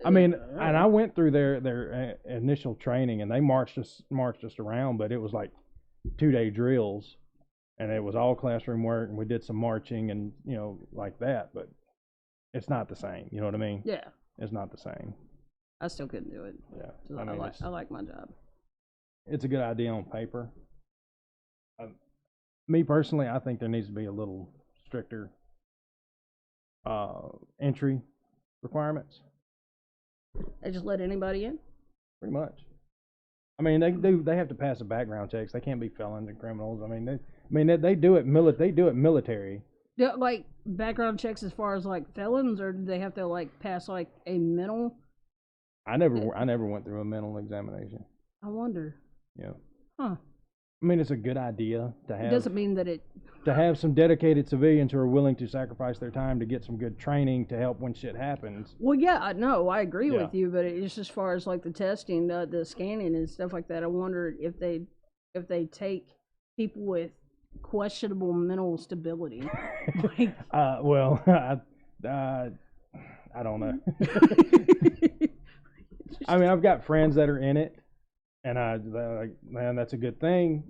I mean, and I went through their initial training, and they marched us around, but it was like 2-day drills, and it was all classroom work, and we did some marching and like that, but it's not the same. You know what I mean? Yeah, It's not the same. I still couldn't do it. Yeah, So I like my job. it's a good idea on paper. Me personally, I think there needs to be a little stricter entry requirements. They just let anybody in. Pretty much. I mean, they have to pass the background checks. They can't be felons and criminals. I mean, they do it military. Yeah, like background checks as far as like felons, or do they have to like pass like a mental? I never went through a mental examination. I wonder. Yeah. Huh. I mean, it's a good idea to It have doesn't mean that it. to have some dedicated civilians who are willing to sacrifice their time to get some good training to help when shit happens. Well, yeah, no, I agree Yeah. with you, but it's as far as like the testing, the scanning and stuff like that. I wonder if they take people with questionable mental stability. Like, Well, I don't know. I mean, I've got friends that are in it, and they're like, man, that's a good thing.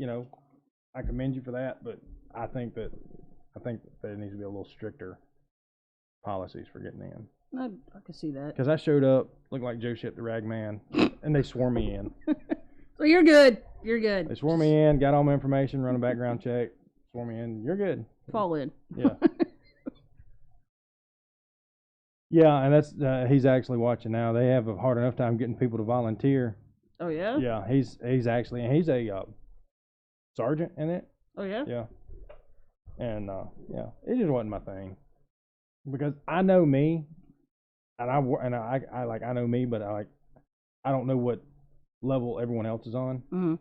I commend you for that, but I think that there needs to be a little stricter policies for getting in. I can see that. Because I showed up, looked like Joe Shit the Rag Man, and they swore me in. So you're good. You're good. They swore me in, got all my information, run a background check, swore me in. You're good. Fall in. Yeah. Yeah, and that's he's actually watching now. They have a hard enough time getting people to volunteer. Oh yeah. Yeah, he's actually, and he's a sergeant in it. Oh yeah. Yeah. And yeah, it just wasn't my thing because I know me, and I know me, but I don't know what level everyone else is on. Mm-hmm.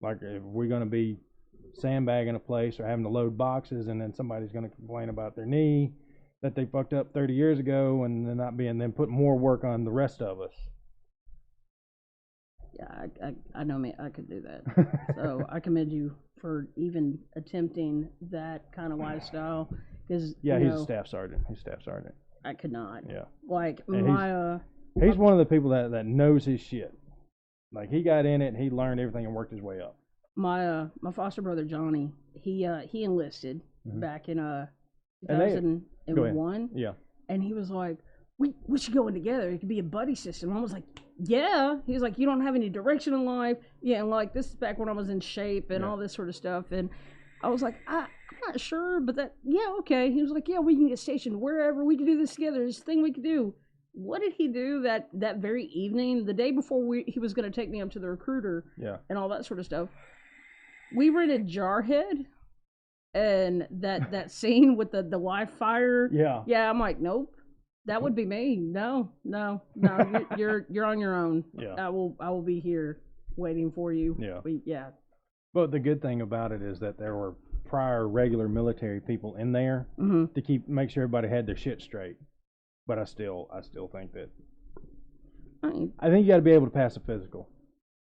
Like if we're gonna be sandbagging a place or having to load boxes, and then somebody's gonna complain about their knee that they fucked up 30 years ago, and then put more work on the rest of us. Yeah, I know me. I could do that. So I commend you for even attempting that kind of lifestyle. Because Yeah, he's a staff sergeant. I could not. Yeah. Like And he's one of the people that knows his shit. Like he got in it and he learned everything and worked his way up. my foster brother Johnny, he enlisted Mhm. back in Go 2001. Yeah. And he was like, we should go in together. It could be a buddy system. I was like, yeah. He was like, you don't have any direction in life. Yeah, and like this is back when I was in shape and all this sort of stuff. And I was like, I'm not sure, but okay. He was like, yeah, we can get stationed wherever. We can do this together. This thing we could do. What did he do that very evening, the day before he was going to take me up to the recruiter and all that sort of stuff? We rented Jarhead. And that scene with the live fire. Yeah, I'm like, nope, that would be me. No, you're on your own. Yeah. I will be here waiting for you. Yeah. But the good thing about it is that there were prior regular military people in there to make sure everybody had their shit straight. But I still think that I think you got to be able to pass a physical.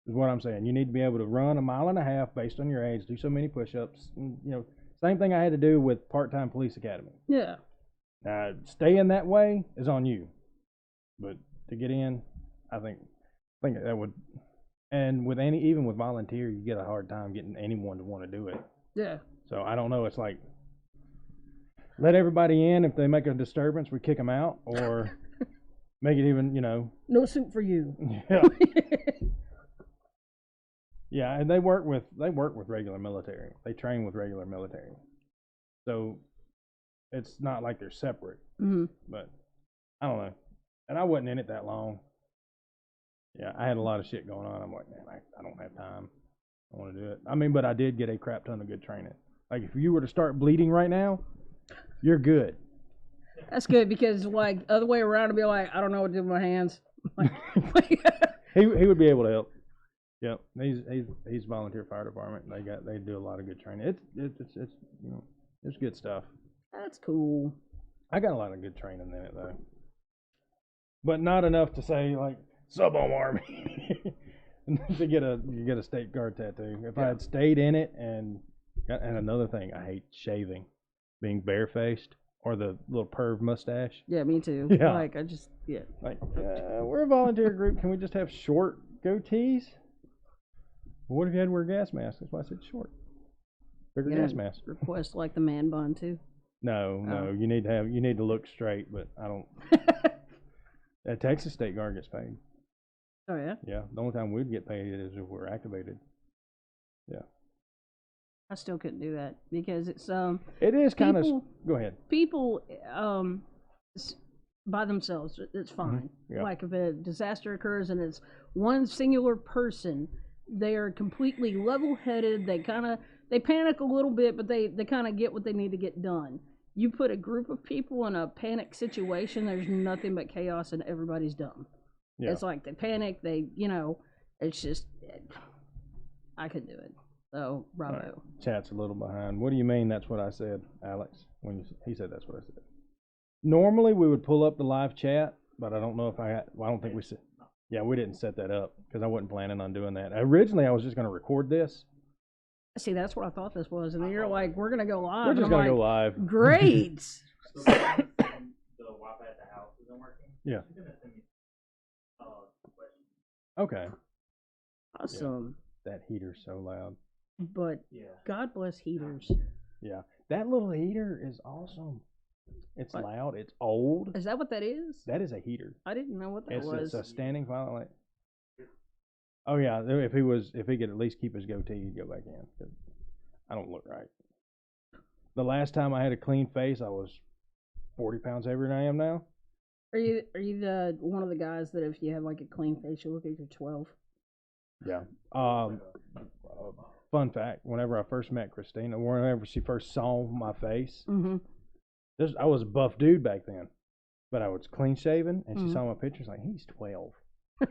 Is what I'm saying. You need to be able to run 1.5 miles based on your age, do so many push-ups, Same thing I had to do with part-time police academy. Yeah. Staying that way is on you, but to get in, I think that would. And even with volunteer, you get a hard time getting anyone to want to do it. Yeah. So I don't know. It's like let everybody in. If they make a disturbance, we kick them out, or make it even. No suit for you. Yeah. Yeah, and they work with regular military. They train with regular military, so it's not like they're separate. Mm-hmm. But I don't know, and I wasn't in it that long. Yeah, I had a lot of shit going on. I'm like, man, I don't have time. I want to do it. I mean, but I did get a crap ton of good training. Like if you were to start bleeding right now, you're good. That's good because like other way around to be like, I don't know what to do with my hands. He would be able to help. Yep, he's volunteer fire department. They do a lot of good training. It's good stuff. That's cool. I got a lot of good training in it though, but not enough to say like sub-on army to get a state guard tattoo. If I had stayed in it and And another thing, I hate shaving, being barefaced or the little perv mustache. Yeah, me too. Yeah. Like I just Like, we're a volunteer group. Can we just have short goatees? Well, what if you had to wear a gas mask? That's why I said short. Bigger gas mask. request like the man bun too. No, you need to look straight, but I don't. That Texas State Guard gets paid. Oh yeah. Yeah, the only time we'd get paid is if we're activated. Yeah. I still couldn't do that because it's It is kind of. people- Go ahead. people by themselves it's fine. Yeah. Like if a disaster occurs and it's one singular person, they are completely level-headed. They panic a little bit, but they kind of get what they need to get done. You put a group of people in a panic situation, there's nothing but chaos and everybody's dumb. Yeah. It's like they panic, it's just, I could do it. So, bravo. Right. Chat's a little behind. What do you mean that's what I said, Alex? He said that's what I said. Normally we would pull up the live chat, but I don't know if I don't think we said. Yeah, we didn't set that up because I wasn't planning on doing that. Originally, I was just going to record this. See, that's what I thought this was. And then you're like, we're going to go live. We're just going to go live. Great. The Wi-Fi at the house isn't working. Yeah. She's gonna send me questions. Okay. Awesome. Yeah. That heater's so loud. But Yeah. God bless heaters. Yeah. That little heater is awesome. It's What? loud. It's old. Is that what that is? That is a heater. I didn't know what that It's was. a standing file. Like, oh yeah, if he could at least keep his goatee, he'd go back in. 'Cause I don't look right. The last time I had a clean face, I was 40 pounds heavier than I am now. Are you the one of the guys that if you have like a clean face, you look like you're 12? Yeah. Fun fact: whenever I first met Christina, whenever she first saw my face, Mm-hmm. I was a buff dude back then, but I was clean shaven, and she Mhm. saw my pictures like he's 12. I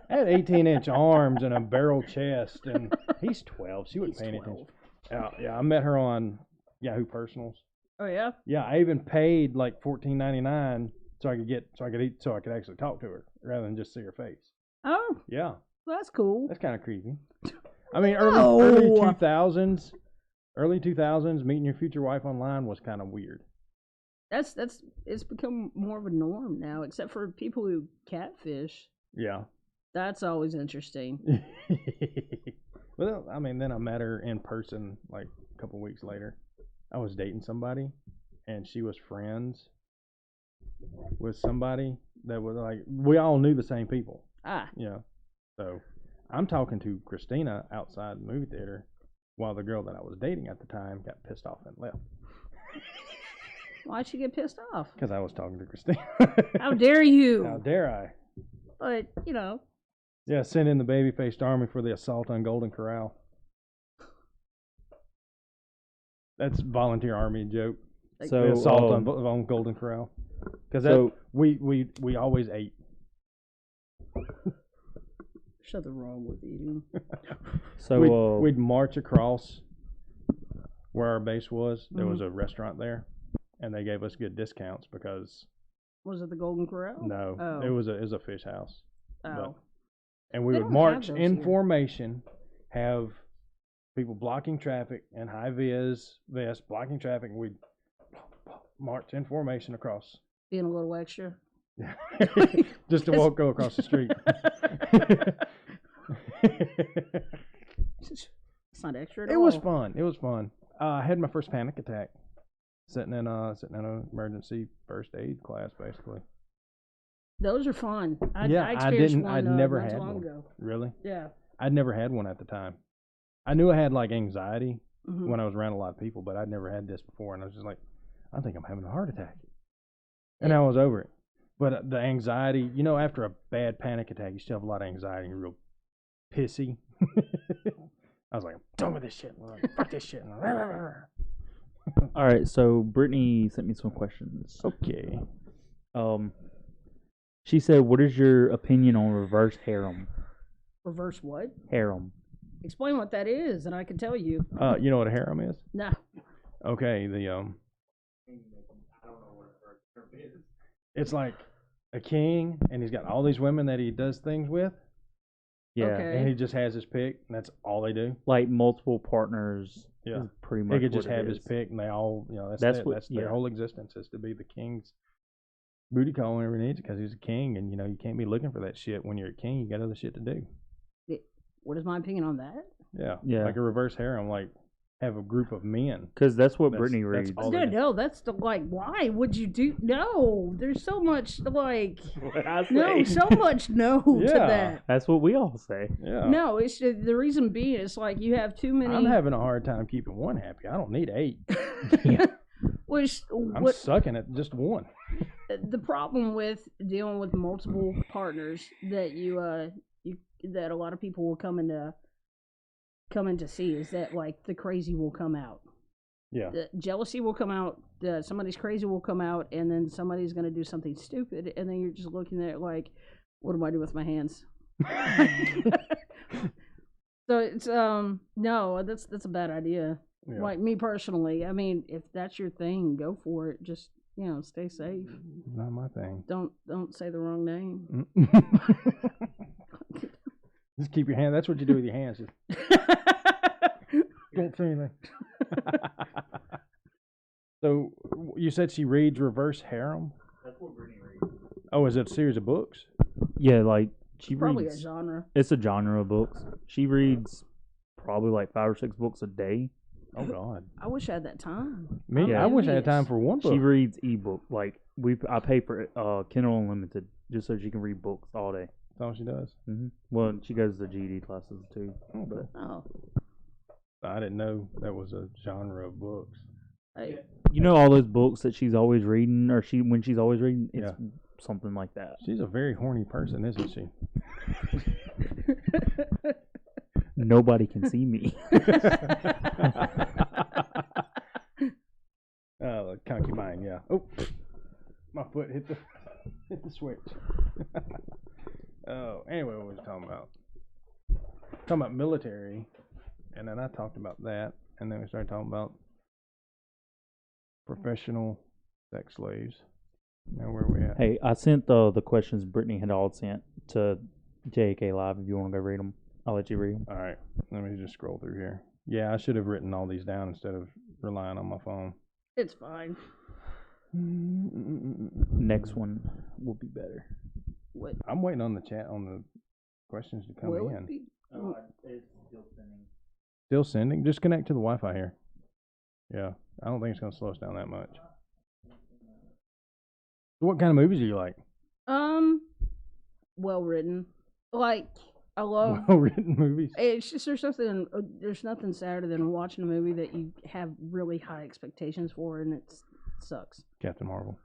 had 18-inch arms and a barrel chest, and he's 12. She wasn't paying attention. Yeah, I met her on Yahoo Personals. Oh yeah. Yeah, I even paid like $14.99 so I could actually talk to her rather than just see her face. Oh, Yeah, well, that's cool. that's kind of creepy. I mean, No. early 2000s, meeting your future wife online was kind of weird. That's it's become more of a norm now, except for people who catfish. Yeah. That's always interesting. Well, I mean, then I met her in person like a couple weeks later. I was dating somebody, and she was friends with somebody that was like, we all knew the same people. Ah, Yeah. So I'm talking to Christina outside the movie theater while the girl that I was dating at the time got pissed off and left. why'd she get pissed off? Because I was talking to Christina. How dare you? How dare I? But Yeah, send in the baby-faced army for the assault on Golden Corral. That's volunteer army joke. So The assault on Golden Corral. Because we always ate. there's nothing wrong with eating. so We'd march across where our base was. There was a restaurant there, and they gave us good discounts because Was it the Golden Corral? no, Oh. it was a fish house. Oh. And we They would don't march have those in here. formation, have people blocking traffic and high vis vests blocking traffic, and we'd march in formation across. Being a little extra. Just to go across the street. It's not extra at It all. was fun. It was fun. I had my first panic attack sitting in an emergency first aid class, basically. Those are fun. I experienced didn't. one I'd never not had too long one. ago. Really? Yeah. I'd never had one at the time. I knew I had like anxiety Mhm. when I was around a lot of people, but I'd never had this before, and I was just like, I think I'm having a heart attack. And I was over it. But the anxiety, after a bad panic attack, you still have a lot of anxiety, and you're real pissy. I was like, I'm done with this shit. Fuck this shit. all right. So Brittany sent me some questions. Okay. She said, "What is your opinion on reverse harem?" Reverse what? Harem. Explain what that is, and I can tell you. You know what a harem is? No. Okay, it's like a king, and he's got all these women that he does things with, Yeah, Okay. and he just has his pick, and that's all they do. like multiple partners. Yeah. is pretty much. He could what just it have his is. pick, and they all, that's That's it. what- That's their yeah. whole existence is to be the king's booty call whenever he needs it, because he's a king, and you can't be looking for that shit when you're a king. You got other shit to do. What is my opinion on that? Yeah, Yeah. like a reverse harem, like have a group of men. Because that's what That's- Brittany that's reads. all No, they do. no, that's the why would you do? No, there's so much What I no, say. so much no to Yeah. that. That's what we all say. Yeah. No, it's the reason being it's like you have too many. I'm having a hard time keeping one happy. I don't need 8. Which I'm what sucking at just one. the problem with dealing with multiple partners that you that a lot of people will come into see is that like the crazy will come out. Yeah. The jealousy will come out. Somebody's crazy will come out, and then somebody's going to do something stupid, and then you're just looking at it like, what do I do with my hands? So it's no, that's a bad idea. Yeah. Like me personally, I mean, if that's your thing, go for it. Just stay safe. Not my thing. Don't say the wrong name. Just keep your hand. That's what you do with your hands. Just don't say anything. So you said she reads reverse harem? That's what Brittany reads. Oh, is it a series of books? Yeah, like she Probably reads. a genre. It's a genre of books. She reads probably like 5 or 6 books a day. Oh God. I wish I had that time. Me, Yeah. I wish I had time for one book. She reads ebook. Like I pay for Kindle Unlimited just so she can read books all day. That's all she does. Well, she goes to GED classes too. Oh, But Oh, I didn't know that was a genre of books. hey. you know all those books that she's always reading, or when she's always reading, it's Yeah. something like that. She's a very horny person, isn't she? Nobody can see me. The concubine, yeah. Oh, my foot hit the switch. Oh, anyway, what was I talking about? Talking about military, and then I talked about that, and then we started talking about professional sex slaves. Now where are we at? Hey, I sent the questions Brittany had all sent to JAKLIVE. If you want to go read them, I'll let you read them. All right, let me just scroll through here. Yeah, I should have written all these down instead of relying on my phone. It's fine. Next one will be better. What I'm waiting on the chat on the questions to come will in. it be? It's still sending. Still sending? Just connect to the Wi-Fi here. Yeah, I don't think it's going to slow us down that much. So what kind of movies do you like? Well written. Like I love. Well-written movies. It's just there's nothing sadder than watching a movie that you have really high expectations for and it sucks. Captain Marvel.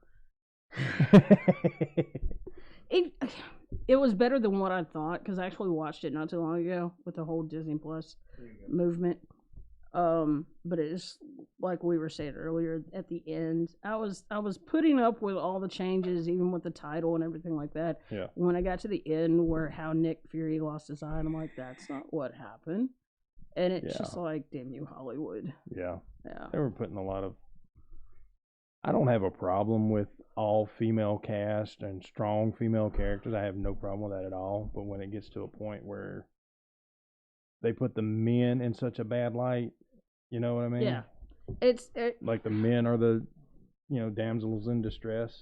It was better than what I thought because I actually watched it not too long ago with the whole Disney Plus movement. But it's like we were saying earlier at the end, I was putting up with all the changes, even with the title and everything like that. Yeah. When I got to the end where how Nick Fury lost his eye, I'm like, that's not what happened. And it's just like, damn you, Hollywood. Yeah. Yeah. They were putting a lot of... I don't have a problem with all female cast and strong female characters. I have no problem with that at all. But when it gets to a point where they put the men in such a bad light, you know what I mean? Yeah. Like the men are the, damsels in distress.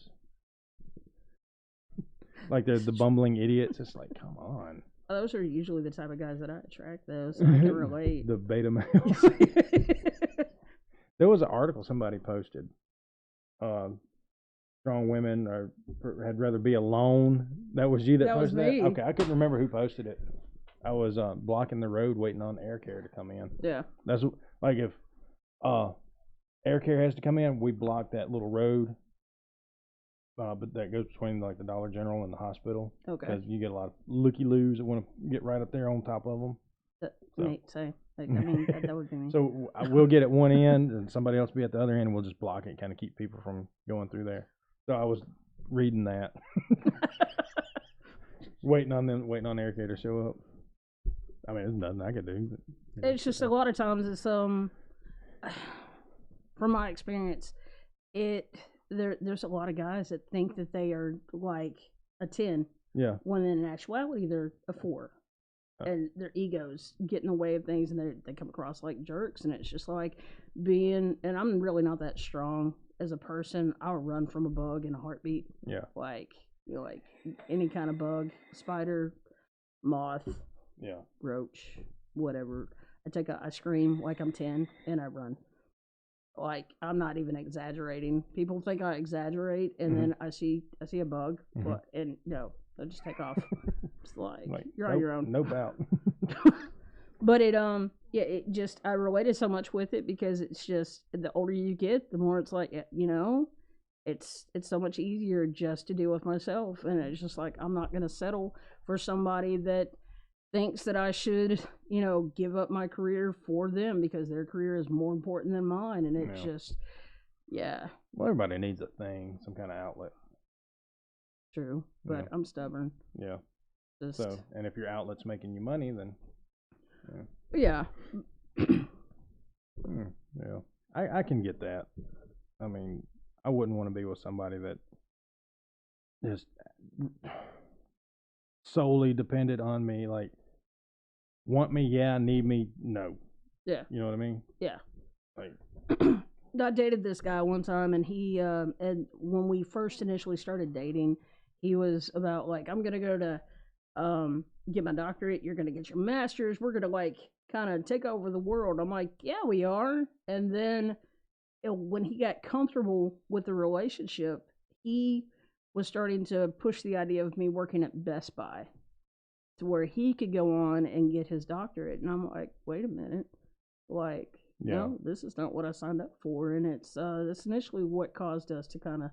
Like they're the bumbling idiots. It's like, come on. Those are usually the type of guys that I attract, though, so I can relate. The beta males. There was an article somebody posted. Strong women had rather be alone. That was you that That was posted me. that? Okay, I couldn't remember who posted it. I was blocking the road waiting on air care to come in. Yeah. That's like if air care has to come in, we block that little road. But that goes between like the Dollar General and the hospital. Okay. Because you get a lot of looky-loos that want to get right up there on top of them. That would be me. So we'll get at one end and somebody else be at the other end, and we'll just block it and kind of keep people from going through there. So I was reading that. waiting on air care to show up. I mean, there's nothing I could do. But, It's just a lot of times it's from my experience, there's a lot of guys that think that they are like a 10 yeah. when in actuality they're a 4. and their egos get in the way of things, and they come across like jerks, and it's just like and I'm really not that strong as a person. I'll run from a bug in a heartbeat. Yeah. Like, like any kind of bug, spider, moth, Yeah. roach, whatever. I scream like I'm 10 and I run. Like, I'm not even exaggerating. People think I exaggerate, and then I see a bug, and no, I just take off. It's like you're on your own. No doubt. But it just, I related so much with it, because it's just, the older you get, the more it's like, it's so much easier just to deal with myself, and it's just like, I'm not gonna settle for somebody that thinks that I should, give up my career for them, because their career is more important than mine, and it's just, Well, everybody needs a thing, some kind of outlet. True, but I'm stubborn. Yeah. Just, So, and if your outlet's making you money, then. Yeah. Yeah. I can get that. I mean, I wouldn't want to be with somebody that is solely dependent on me. Like, want me, yeah. Need me, no. Yeah. You know what I mean? Yeah. Like, I dated this guy one time, and he, and when we first initially started dating, he was about like, I'm gonna go to, get my doctorate. You're gonna get your master's. We're gonna like kind of take over the world. I'm like, yeah, we are. And then when he got comfortable with the relationship, he was starting to push the idea of me working at Best Buy, to where he could go on and get his doctorate. And I'm like, wait a minute, like, no, this is not what I signed up for. And it's that's initially what caused us to kind of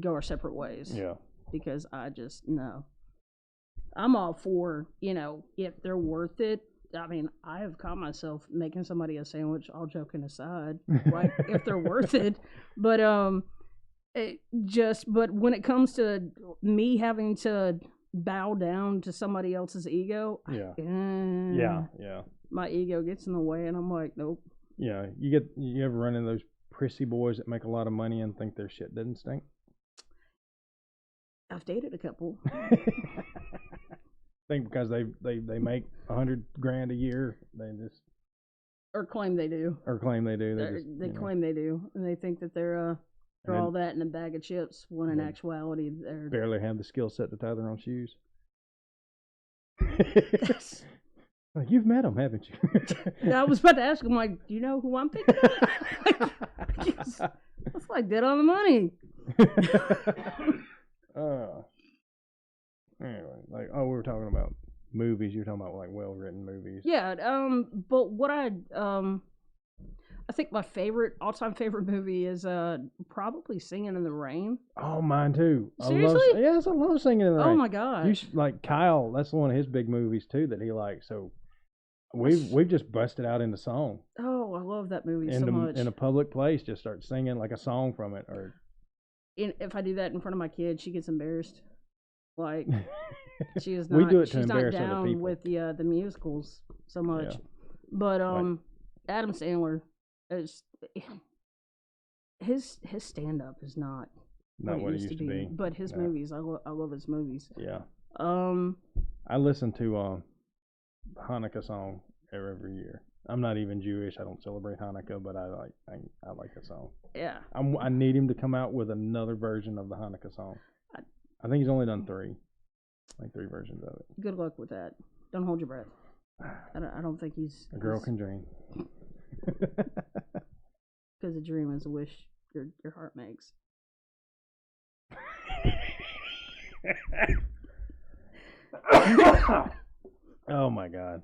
go our separate ways. Yeah. Because I just, no. I'm all for, if they're worth it. I mean, I have caught myself making somebody a sandwich, all joking aside, like, if they're worth it. But but when it comes to me having to bow down to somebody else's ego, my ego gets in the way, and I'm like, nope. Yeah, you ever run into those prissy boys that make a lot of money and think their shit doesn't stink? I've dated a couple. I think because they make $100,000 a year, they just claim they do. They claim they do, and they think that they're all that in a bag of chips, when in actuality they're barely have the skill set to tie their own shoes. Like, you've met them, haven't you? I was about to ask him, like, do you know who I'm thinking of? That's like dead on the money. Anyway, like, we were talking about movies. You're talking about like well-written movies. Yeah. But what I think my all-time favorite movie is probably Singing in the Rain. Oh, mine too. Seriously? I love Singing in the Rain. Oh my god. You should, like, Kyle. That's one of his big movies too that he likes. So we've just busted out into song. Oh, I love that movie so much. In a public place, just start singing like a song from it, or. If I do that in front of my kid, she gets embarrassed. Like, she is not. We do it to she's embarrass not other down people. with the musicals so much. Yeah. But Adam Sandler is his stand up is not what it used to be. But his movies, I love his movies. Yeah. I listen to Hanukkah song every year. I'm not even Jewish. I don't celebrate Hanukkah, but I like the song. Yeah. I need him to come out with another version of the Hanukkah song. I think he's only done 3 versions of it. Good luck with that. Don't hold your breath. I don't think he's. A girl can dream. Because a dream is a wish your heart makes. Oh my God!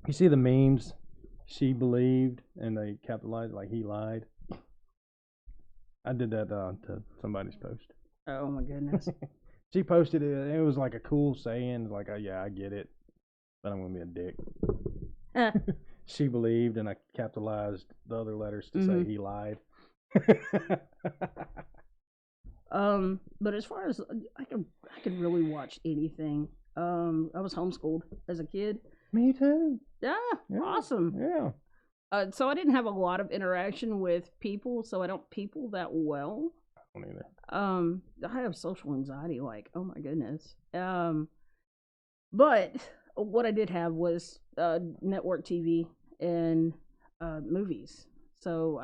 You see the memes? She believed, and they capitalized like he lied. I did that to somebody's post. Oh my goodness! She posted it. It was like a cool saying, like, yeah, I get it, but I'm gonna be a dick. She believed, and I capitalized the other letters to say he lied. But as far as I could really watch anything. I was homeschooled as a kid. Me too. Yeah. Awesome. Yeah. So I didn't have a lot of interaction with people, so I don't people that well. I don't either. I have social anxiety, like, oh my goodness. But what I did have was network TV and movies. So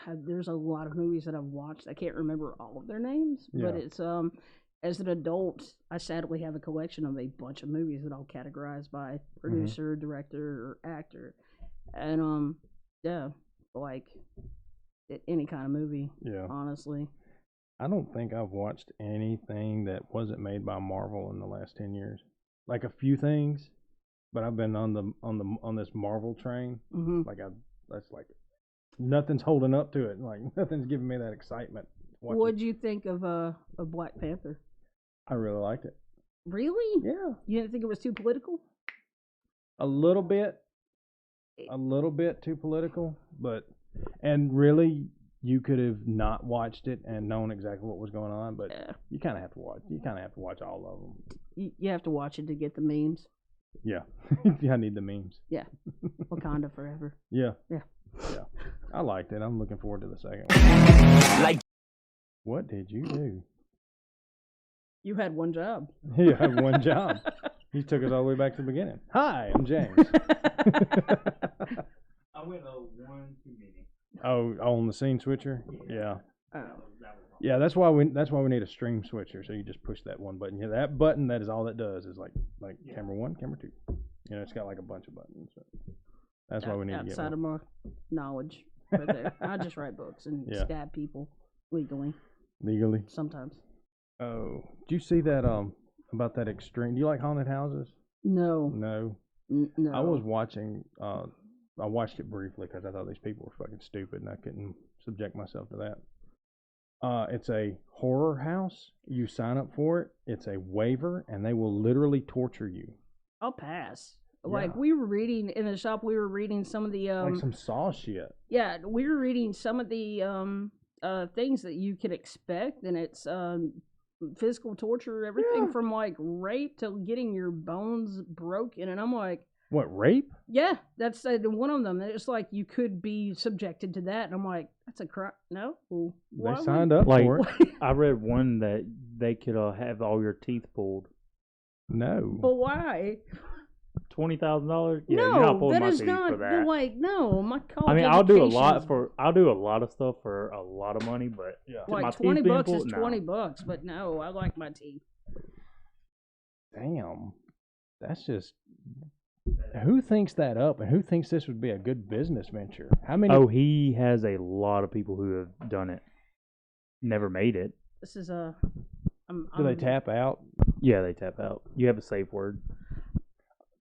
there's a lot of movies that I've watched. I can't remember all of their names, but it's as an adult, I sadly have a collection of a bunch of movies that I'll categorize by producer, director, or actor, and like any kind of movie. Yeah, honestly. I don't think I've watched anything that wasn't made by Marvel in the last 10 years. Like a few things, but I've been on this Marvel train. Like that's like nothing's holding up to it. Like nothing's giving me that excitement. What'd you think of Black Panther? I really liked it. Really? Yeah. You didn't think it was too political? A little bit too political, and really you could have not watched it and known exactly what was going on, but you kind of have to watch. You kind of have to watch all of them. You have to watch it to get the memes. Yeah, I need the memes. Yeah, Wakanda forever. Yeah. I liked it. I'm looking forward to the second one. What did you do? You had one job. You had one job. He took us all the way back to the beginning. Hi, I'm James. I went one too many. Oh, on the scene switcher? Yeah. Yeah, that's why we need a stream switcher. So you just push that one button. Yeah, that button, that is all it does is like camera 1, camera 2. You know, it's got like a bunch of buttons. So that's why we need to get one. Outside of my knowledge, right there. I just write books and stab people legally. Legally? Sometimes. Oh, did you see that about that extreme? Do you like haunted houses? No. No. No. I was watching. I watched it briefly because I thought these people were fucking stupid and I couldn't subject myself to that. It's a horror house. You sign up for it. It's a waiver, and they will literally torture you. I'll pass. Like we were reading in the shop, we were reading some of the like some Saw shit. Yeah, we were reading some of the things that you could expect, and it's physical torture, everything from like rape to getting your bones broken, and I'm like, what, rape? Yeah, that's one of them. It's like you could be subjected to that, and I'm like, that's a crime. No, they signed up for it. I read one that they could have all your teeth pulled. No, but why? $20,000? Yeah, no, you're not pulling that my is teeth not. for that. Like, no, my college. I mean, I'll do a lot of stuff for a lot of money, but like $20 is $20. But no, I like my teeth. Damn, that's just. Who thinks that up, and who thinks this would be a good business venture? How many? Oh, he has a lot of people who have done it. Never made it. This is Do they tap out? Yeah, they tap out. You have a safe word.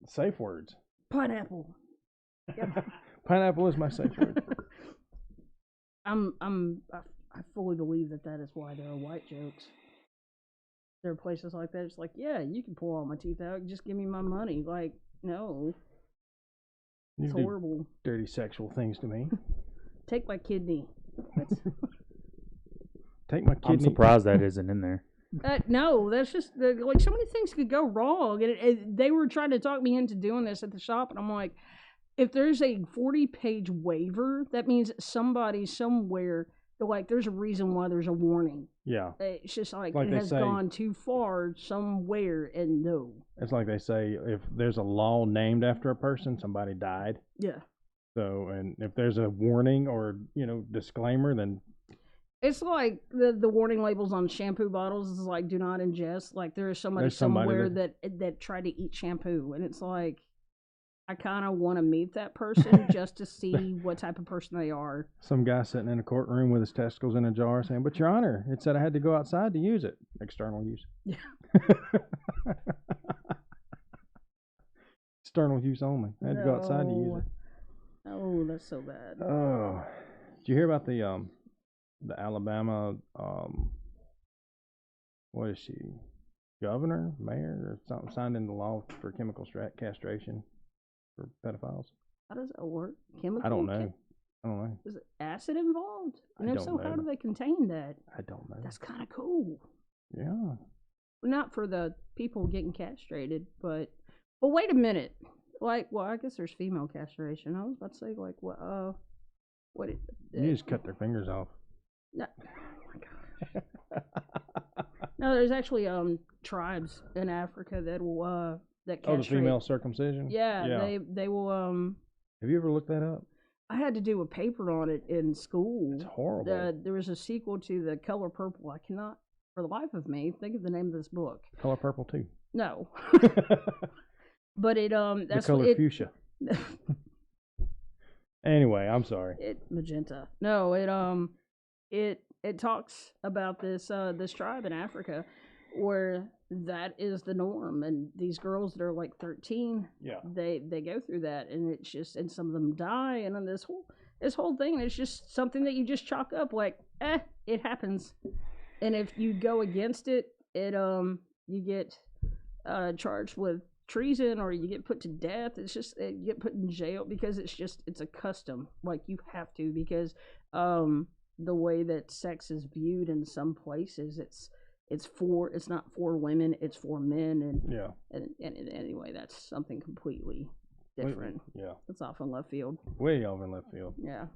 Safe words. Pineapple. Yep. Pineapple is my safe word. I fully believe that is why there are white jokes. There are places like that. It's like, yeah, you can pull all my teeth out. Just give me my money. Like, no. It's horrible. Dirty sexual things to me. Take my kidney. Take my kidney. I'm surprised that isn't in there. No, that's just like so many things could go wrong. And they were trying to talk me into doing this at the shop, and I'm like, if there's a 40-page waiver, that means somebody somewhere, like, there's a reason why there's a warning. Yeah. It's just like it has gone too far somewhere, and no. It's like they say, if there's a law named after a person, somebody died. Yeah. So, and if there's a warning or, disclaimer, then... It's like the warning labels on shampoo bottles is like, do not ingest. Like, there's somebody somewhere that tried to eat shampoo, and it's like, I kind of want to meet that person just to see what type of person they are. Some guy sitting in a courtroom with his testicles in a jar saying, but Your Honor, it said I had to go outside to use it. External use. Yeah. External use only. I had to go outside to use it. Oh, that's so bad. Oh. Did you hear about the Alabama, what is she, governor, mayor, or something, signed into law for chemical castration for pedophiles? How does that work? Chemical? I don't know. Is it acid involved? And if so, how do they contain that? I don't know. That's kind of cool. Yeah. Well, not for the people getting castrated, but wait a minute. Like, well, I guess there's female castration. I was about to say, like, what? You just cut their fingers off. No. Oh my gosh. No, there's actually tribes in Africa that will that Oh, the castrate. female circumcision. Yeah, they will. Have you ever looked that up? I had to do a paper on it in school. It's horrible. There was a sequel to The Color Purple. I cannot, for the life of me, think of the name of this book. Color Purple too. No, but it that's the color it, fuchsia. Anyway, I'm sorry. Magenta. No, it talks about this this tribe in Africa where that is the norm, and these girls that are like 13, Yeah. they go through that, and it's just, and some of them die, and then this whole thing is just something that you just chalk up like, it happens, and if you go against it, you get charged with treason, or you get put to death. It's just, you get put in jail because it's a custom. Like, you have to, because the way that sex is viewed in some places, it's not for women, it's for men, and anyway, that's something completely different. Yeah. It's off in left field. Way off in left field. Yeah,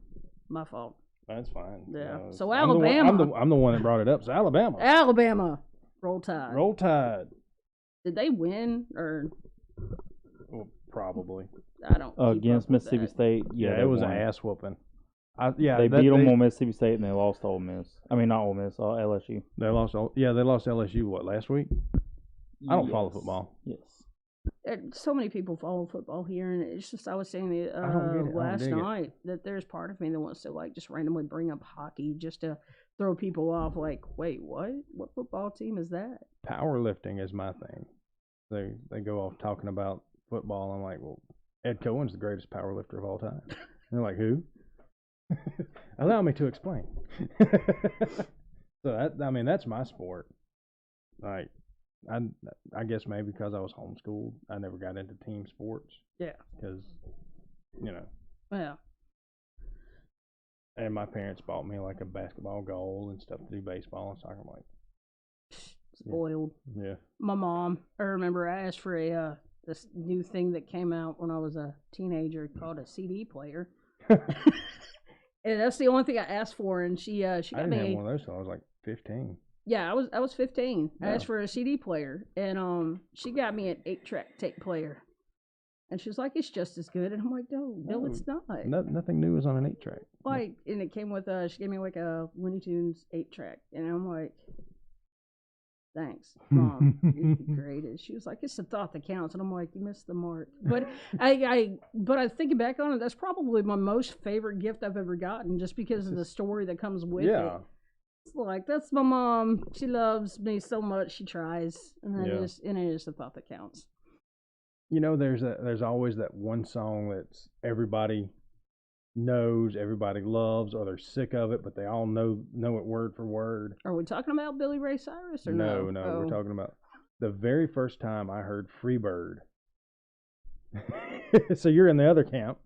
my fault. That's fine. Yeah. So Alabama. I'm the one that brought it up. So Alabama. Roll Tide. Roll Tide. Did they win, or? Well, probably. I don't. Against Mississippi State. Yeah, it was an ass whooping. They beat them on Mississippi State, and they lost to Ole Miss. I mean, not Ole Miss, LSU. They lost. They lost LSU. What, last week? I don't follow football. Yes. So many people follow football here, and it's just, I was saying last night that there's part of me that wants to, like, just randomly bring up hockey just to throw people off. Like, wait, what? What football team is that? Powerlifting is my thing. They go off talking about football. I'm like, well, Ed Cohen's the greatest powerlifter of all time. And they're like, who? Allow me to explain. So that's my sport. Like, I guess maybe because I was homeschooled, I never got into team sports. Yeah. Because, Yeah. And my parents bought me like a basketball goal and stuff to do baseball and soccer. I'm like, spoiled. Yeah. My mom, I remember I asked for this new thing that came out when I was a teenager called a CD player. And that's the only thing I asked for, and she got me. I didn't have one of those until I was like 15. Yeah, I was 15. Yeah. I asked for a CD player, and she got me an 8-track tape player. And she's like, it's just as good. And I'm like, no, it's not. Nothing new is on an 8-track. Like, and it came with she gave me like a Looney Tunes 8-track, and I'm like, thanks, Mom, you're the greatest. She was like, it's the thought that counts, and I'm like, you missed the mark. But I thinking back on it, that's probably my most favorite gift I've ever gotten, just because of the story that comes with it. It's like, that's my mom. She loves me so much. She tries, and it is the thought that counts. There's always that one song that's everybody knows, everybody loves, or they're sick of it, but they all know it word for word. Are we talking about Billy Ray Cyrus or no? No, we're talking about the very first time I heard Freebird. So you're in the other camp.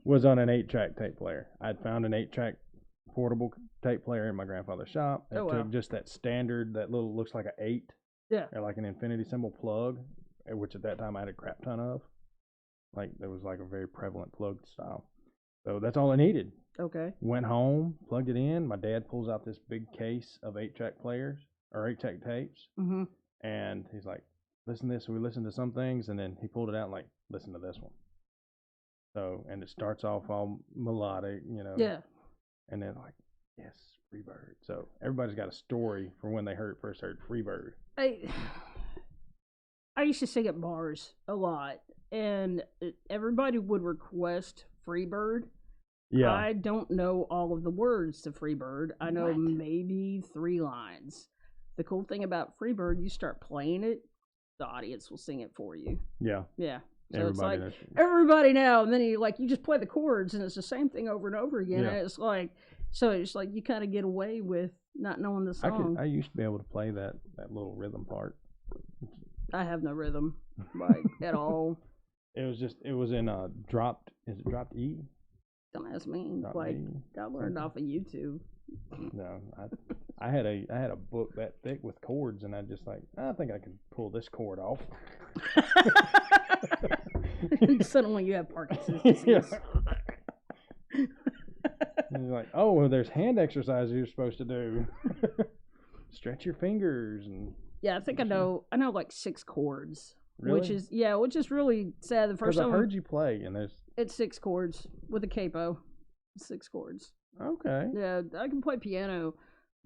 Was on an 8-track tape player. I'd found an 8-track portable tape player in my grandfather's shop. It took just that standard, that little, looks like an 8. Yeah. Or like an infinity symbol plug, which at that time I had a crap ton of. Like, there was like a very prevalent plug style. So that's all I needed. Okay. Went home, plugged it in. My dad pulls out this big case of 8-track players, or 8-track tapes. Mm-hmm. And he's like, listen to this. So we listened to some things, and then he pulled it out and like, listen to this one. So, and it starts off all melodic, Yeah. And then like, yes, Freebird. So everybody's got a story for when they first heard Freebird. I used to sing at bars a lot, and everybody would request Freebird. Yeah. I don't know all of the words to Freebird. I know maybe 3 lines. The cool thing about Freebird, you start playing it, the audience will sing it for you. Yeah. Yeah. So Everybody it's like, everybody now, and then you just play the chords, and it's the same thing over and over again. Yeah. And it's like, so it's like you kind of get away with not knowing the song. I used to be able to play that little rhythm part. I have no rhythm, like, at all. It was in dropped E? Don't ask me. Dropped Like, E, I learned off of YouTube. No, I had a book that thick with chords, and I just like, I think I can pull this chord off. Suddenly you have Parkinson's disease. And you're like, oh, well, there's hand exercises you're supposed to do. Stretch your fingers and. Yeah, I think I know like 6 chords. Really? which is really sad. The first Because I've time heard you play, and there's it's 6 chords with a capo, 6 chords. okay. Yeah, I can play piano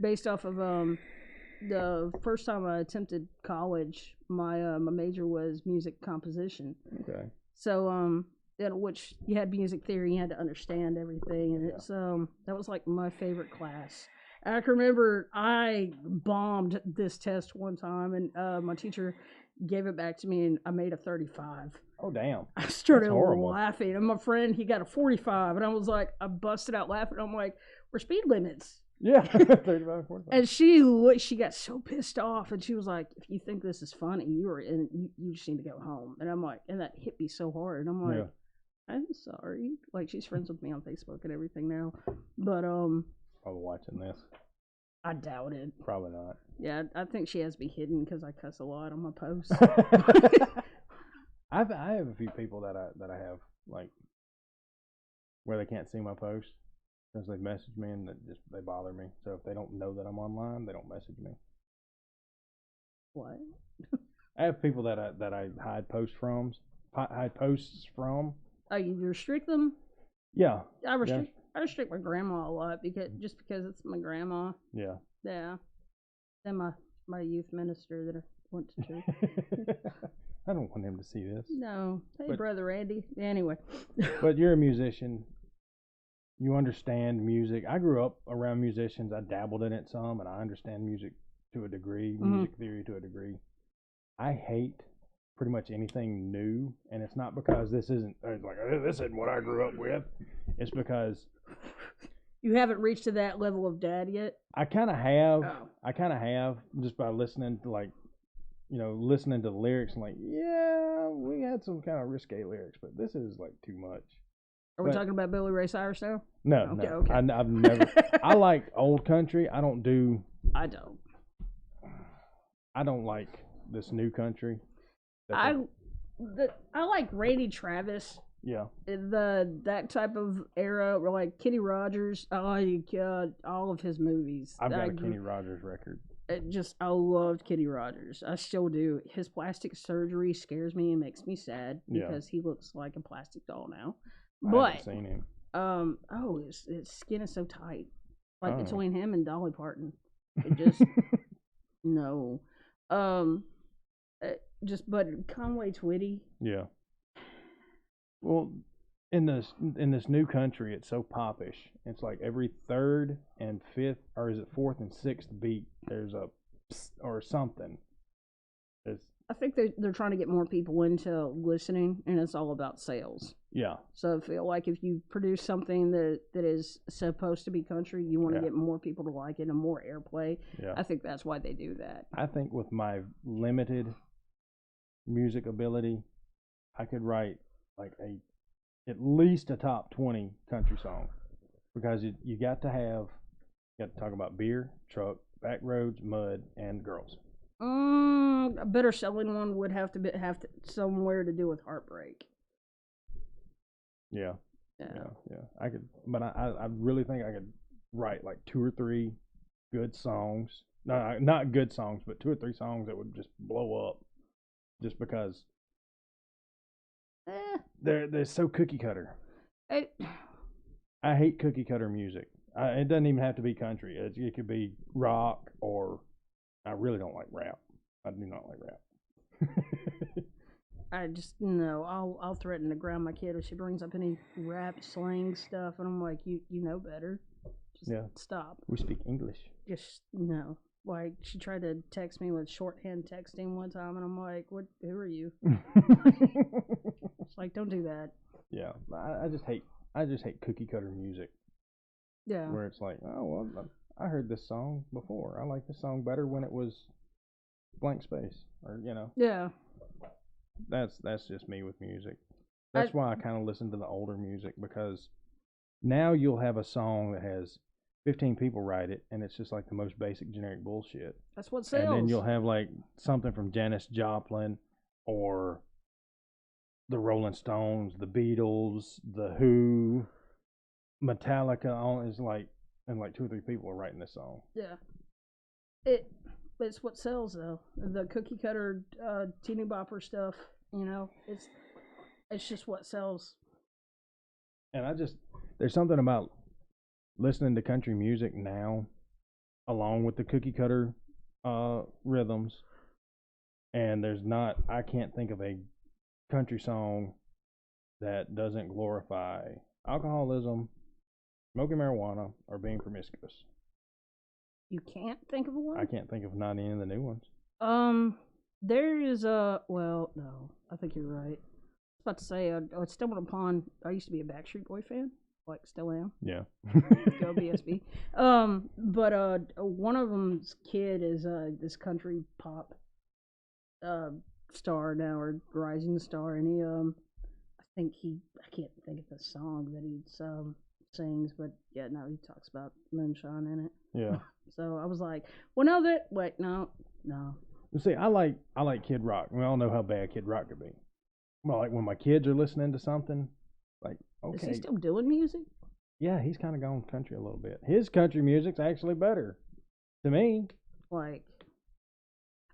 based off of the first time I attempted college. My major was music composition. Okay. So which you had music theory, you had to understand everything, and it's that was like my favorite class. And I can remember I bombed this test one time, and my teacher gave it back to me, and I made a 35. Oh damn. I started That's horrible. laughing, and my friend, he got a 45, and I was like, I busted out laughing. I'm like, we're speed limits. Yeah. 35, 45. And she got so pissed off, and she was like, if you think this is funny, you just need to go home. And I'm like, and that hit me so hard. And I'm like, I'm sorry. Like, she's friends with me on Facebook and everything now. But Probably watching this. I doubt it. Probably not. Yeah, I think she has me hidden because I cuss a lot on my posts. I have a few people that I have like where they can't see my post because they message me and they bother me. So if they don't know that I'm online, they don't message me. What? I have people that I hide posts from. Oh, you restrict them? Yeah. I restrict my grandma a lot because it's my grandma. Yeah. Yeah. And my youth minister that I went to church. I don't want him to see this. No. Hey, Brother Andy. Anyway. But you're a musician. You understand music. I grew up around musicians. I dabbled in it some, and I understand music to a degree, music theory to a degree. I hate pretty much anything new, and it's not because this isn't what I grew up with. It's because you haven't reached to that level of dad yet. I kind of have. I kind of have just by listening to listening to the lyrics and we had some kind of risque lyrics, but this is like too much. Are we talking about Billy Ray Cyrus now? No, Okay. I've never. I like old country. I don't like this new country. I like Randy Travis. Yeah. That type of era, or like Kenny Rogers. I like all of his movies. I've got a Kenny Rogers record. I loved Kenny Rogers. I still do. His plastic surgery scares me and makes me sad because he looks like a plastic doll now. I haven't seen him. His skin is so tight. Like between him and Dolly Parton. It just no. But Conway Twitty. Yeah. Well, in this new country, it's so popish. It's like every third and fifth, or is it fourth and sixth beat? There's a psst or something. I think they're trying to get more people into listening, and it's all about sales. Yeah. So I feel like if you produce something that is supposed to be country, you want to get more people to like it and more airplay. Yeah. I think that's why they do that. I think with my limited music ability, I could write like at least a top 20 country song, because you got to talk about beer, truck, back roads, mud, and girls. A better selling one would have to somewhere to do with heartbreak. Yeah. I could, but I really think I could write like 2 or 3 good songs. No, not good songs, but 2 or 3 songs that would just blow up, just because they're so cookie cutter. I hate cookie cutter music. It doesn't even have to be country. It could be rock, or I really don't like rap. I do not like rap. I just I'll threaten to ground my kid if she brings up any rap slang stuff, and I'm like, you know better. Just stop. We speak English. Just no. Like, she tried to text me with shorthand texting one time, and I'm like, "What? Who are you?" It's like, don't do that. Yeah, I just hate cookie cutter music. Yeah. Where it's like, oh well, I heard this song before. I like this song better when it was blank space, or Yeah. That's just me with music. That's why I kind of listen to the older music, because now you'll have a song that has 15 people write it, and it's just like the most basic generic bullshit. That's what sells. And then you'll have like something from Janis Joplin, or the Rolling Stones, the Beatles, the Who, Metallica. Is like, and like 2 or 3 people are writing this song. Yeah. it's what sells though. The cookie cutter, teeny bopper stuff. You know, it's just what sells. And there's something about listening to country music now, along with the cookie cutter rhythms. And I can't think of a country song that doesn't glorify alcoholism, smoking marijuana, or being promiscuous. You can't think of one? I can't think of not any of the new ones. There is well, no, I think you're right. I was about to say, I stumbled upon, I used to be a Backstreet Boy fan, like still am. Yeah. Go BSB. But one of them's kid is this country pop star now, or rising star, and he I can't think of the song that he sings, but yeah, no, he talks about moonshine in it. Yeah. So I was like, well, no. You see, I like Kid Rock. We all know how bad Kid Rock could be. Well, like when my kids are listening to something, like, okay. Is he still doing music? Yeah, he's kind of gone country a little bit. His country music's actually better to me. Like,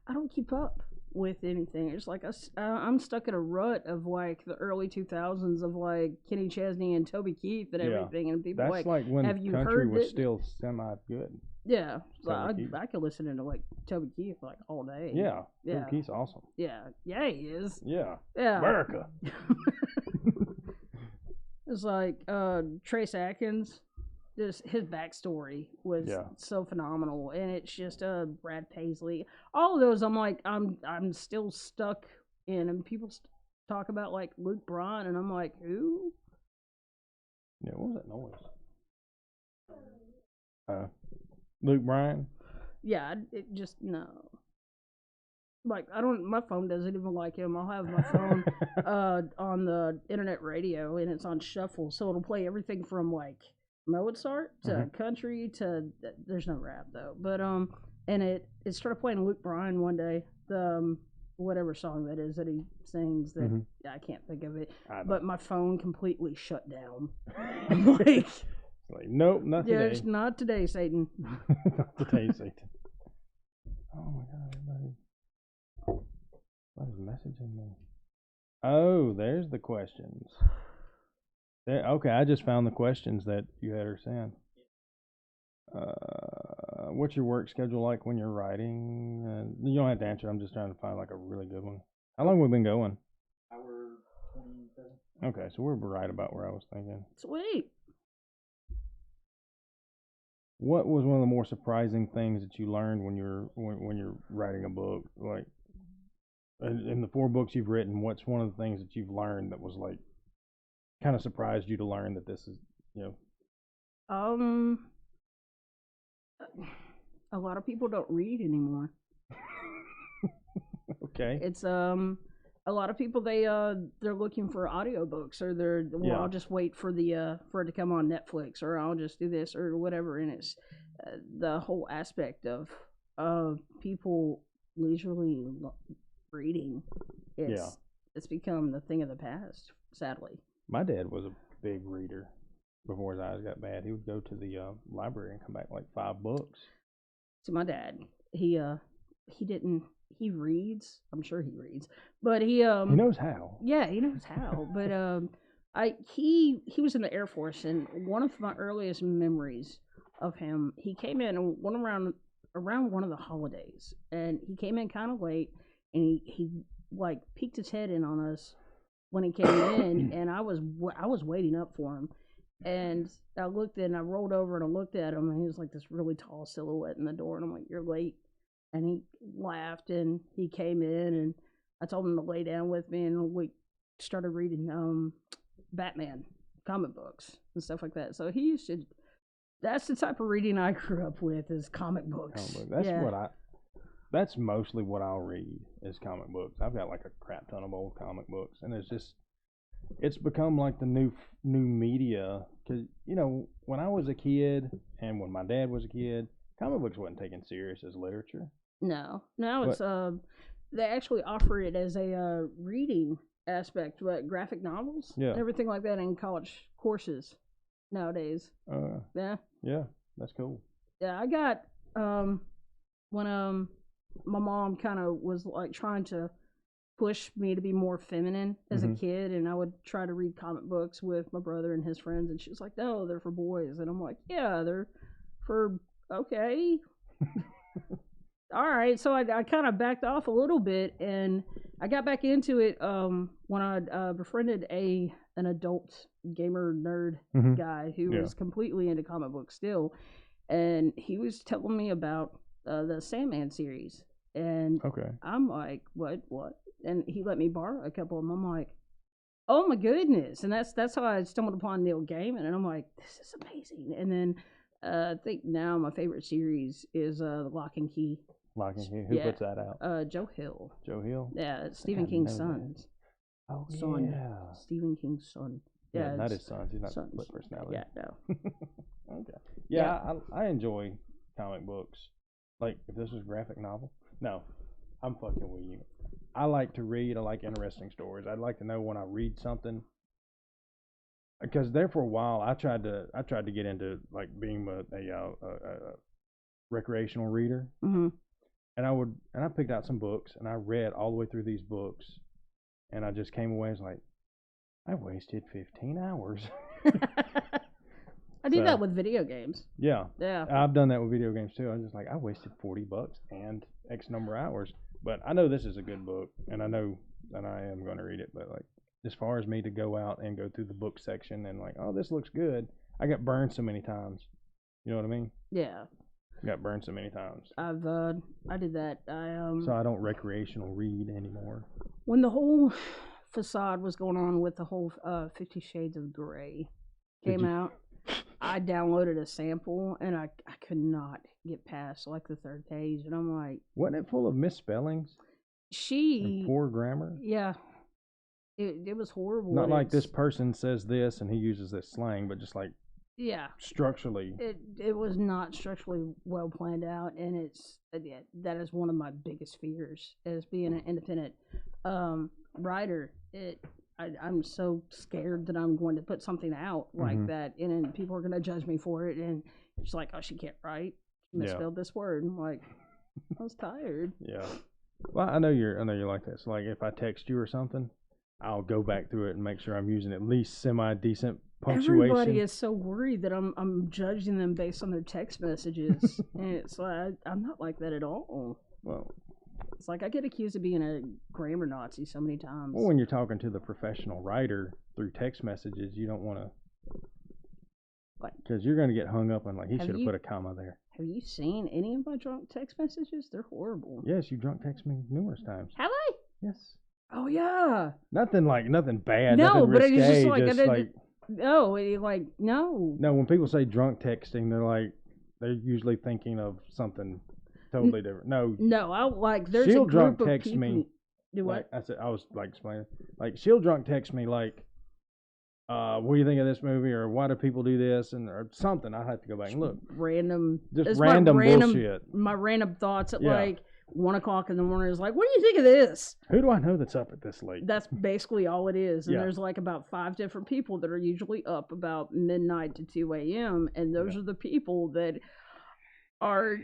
I don't keep up with anything. It's like I'm stuck in a rut of like the early 2000s of like Kenny Chesney and Toby Keith and everything, and people that's like when have you country heard was it? Still semi good. Yeah, so Toby Keith. I could listen to like Toby Keith like all day. Yeah, yeah. Toby Keith's awesome. Yeah, he is. Yeah, America. It's like Trace Atkins. Just his backstory was so phenomenal, and it's just Brad Paisley. All of those, I'm like, I'm still stuck in, and people talk about like Luke Bryan, and I'm like, who? Yeah, what was that noise? Luke Bryan. Yeah, it just no. Like my phone doesn't even like him. I'll have my phone on the internet radio, and it's on shuffle, so it'll play everything from like Mozart to country to there's no rap though, but and it started playing Luke Bryan one day, the whatever song that is that he sings that I can't think of it, but my phone completely shut down. I'm like, nope, not today. Yes, not today, Satan. Not today, Satan. Oh my God, everybody's messaging me. Oh, there's the questions. Okay, I just found the questions that you had her send. What's your work schedule like when you're writing? You don't have to answer. I'm just trying to find like a really good one. How long have we been going? Hour 27. Okay, so we're right about where I was thinking. Sweet. What was one of the more surprising things that you learned when you're writing a book? Like, in the 4 books you've written, what's one of the things that you've learned that was like kind of surprised you to learn that this is, a lot of people don't read anymore. Okay. It's a lot of people they're looking for audiobooks, or I'll just wait for for it to come on Netflix, or I'll just do this or whatever, and it's the whole aspect of people leisurely reading. It's become the thing of the past, sadly. My dad was a big reader before his eyes got bad. He would go to the library and come back like 5 books. See, my dad, he reads. I'm sure he reads, but he knows how. Yeah, he knows how. But he was in the Air Force, and one of my earliest memories of him, he came in and went around one of the holidays, and he came in kind of late, and he like peeked his head in on us when he came in, and I was waiting up for him, and I looked and I rolled over and I looked at him, and he was like this really tall silhouette in the door, and I'm like, "You're late," and he laughed, and he came in, and I told him to lay down with me, and we started reading Batman comic books and stuff like that. So he used to. That's the type of reading I grew up with, is comic books. That's mostly what I'll read is comic books. I've got like a crap ton of old comic books, and it's become like the new media. Because when I was a kid and when my dad was a kid, comic books wasn't taken serious as literature. No, it's they actually offer it as a reading aspect, but graphic novels, and everything like that in college courses nowadays. Yeah, that's cool. Yeah, I got when my mom kind of was like trying to push me to be more feminine as a kid, and I would try to read comic books with my brother and his friends, and she was like, no, they're for boys. And I'm like, yeah, they're for, okay. All right. So I kind of backed off a little bit, and I got back into it when I befriended an adult gamer nerd guy who was completely into comic books still, and he was telling me about the Sandman series, and I'm like, what? And he let me borrow a couple of them. I'm like, oh my goodness. And that's how I stumbled upon Neil Gaiman, and I'm like, this is amazing. And then I think now my favorite series is the Lock and Key. Lock and Key. Who puts that out? Joe Hill. Joe Hill? Yeah, it's Stephen King's son. Oh, son. yeah. Stephen King's son. Yeah, not his son. He's not a split personality. Yeah, no. Okay. Yeah, I enjoy comic books. Like, if this was a graphic novel. No, I'm fucking with you. I like to read. I like interesting stories. I'd like to know when I read something. Because there for a while, I tried to get into like being a recreational reader. Mm-hmm. And I picked out some books, and I read all the way through these books, and I just came away and was like, I wasted 15 hours. I do that with video games. Yeah. Yeah. I've done that with video games too. I was just like, I wasted $40 and X number of hours. But I know this is a good book, and I know that I am going to read it. But like, as far as me to go out and go through the book section and like, oh, this looks good, I got burned so many times. You know what I mean? Yeah. Got burned so many times. I did that. So I don't recreational read anymore. When the whole facade was going on with the whole 50 Shades of Grey came out, I downloaded a sample, and I could not get past like the third page, and I'm like, wasn't it full of misspellings? And poor grammar. Yeah. It was horrible. Not like this person says this and he uses this slang, but just like structurally. It was not structurally well planned out, and that is one of my biggest fears as being an independent writer. I'm so scared that I'm going to put something out like that, and then people are going to judge me for it, and it's like, oh, she can't write. She misspelled this word. I'm like, I was tired. Yeah. Well, I know you're like this. Like if I text you or something, I'll go back through it and make sure I'm using at least semi-decent punctuation. Everybody is so worried that I'm judging them based on their text messages, and it's like I'm not like that at all. Well, it's like I get accused of being a grammar Nazi so many times. Well, when you're talking to the professional writer through text messages, you don't want to, because you're going to get hung up on like he should have put a comma there. Have you seen any of my drunk text messages? They're horrible. Yes, you drunk text me numerous times. Have I? Yes. Oh yeah. Nothing bad. No, nothing but risque, it's just like no. No, when people say drunk texting, they're usually thinking of something totally different. No, I like there's she'll a group drunk of text people. me. Do what? Like, I was like explaining. Like she'll drunk text me like, what do you think of this movie, or why do people do this, or something. I have to go back and look. Just random bullshit. My random thoughts at like 1 o'clock in the morning is like, what do you think of this? Who do I know that's up at this late? That's basically all it is. And there's like about 5 different people that are usually up about midnight to 2 a.m. And those are the people that are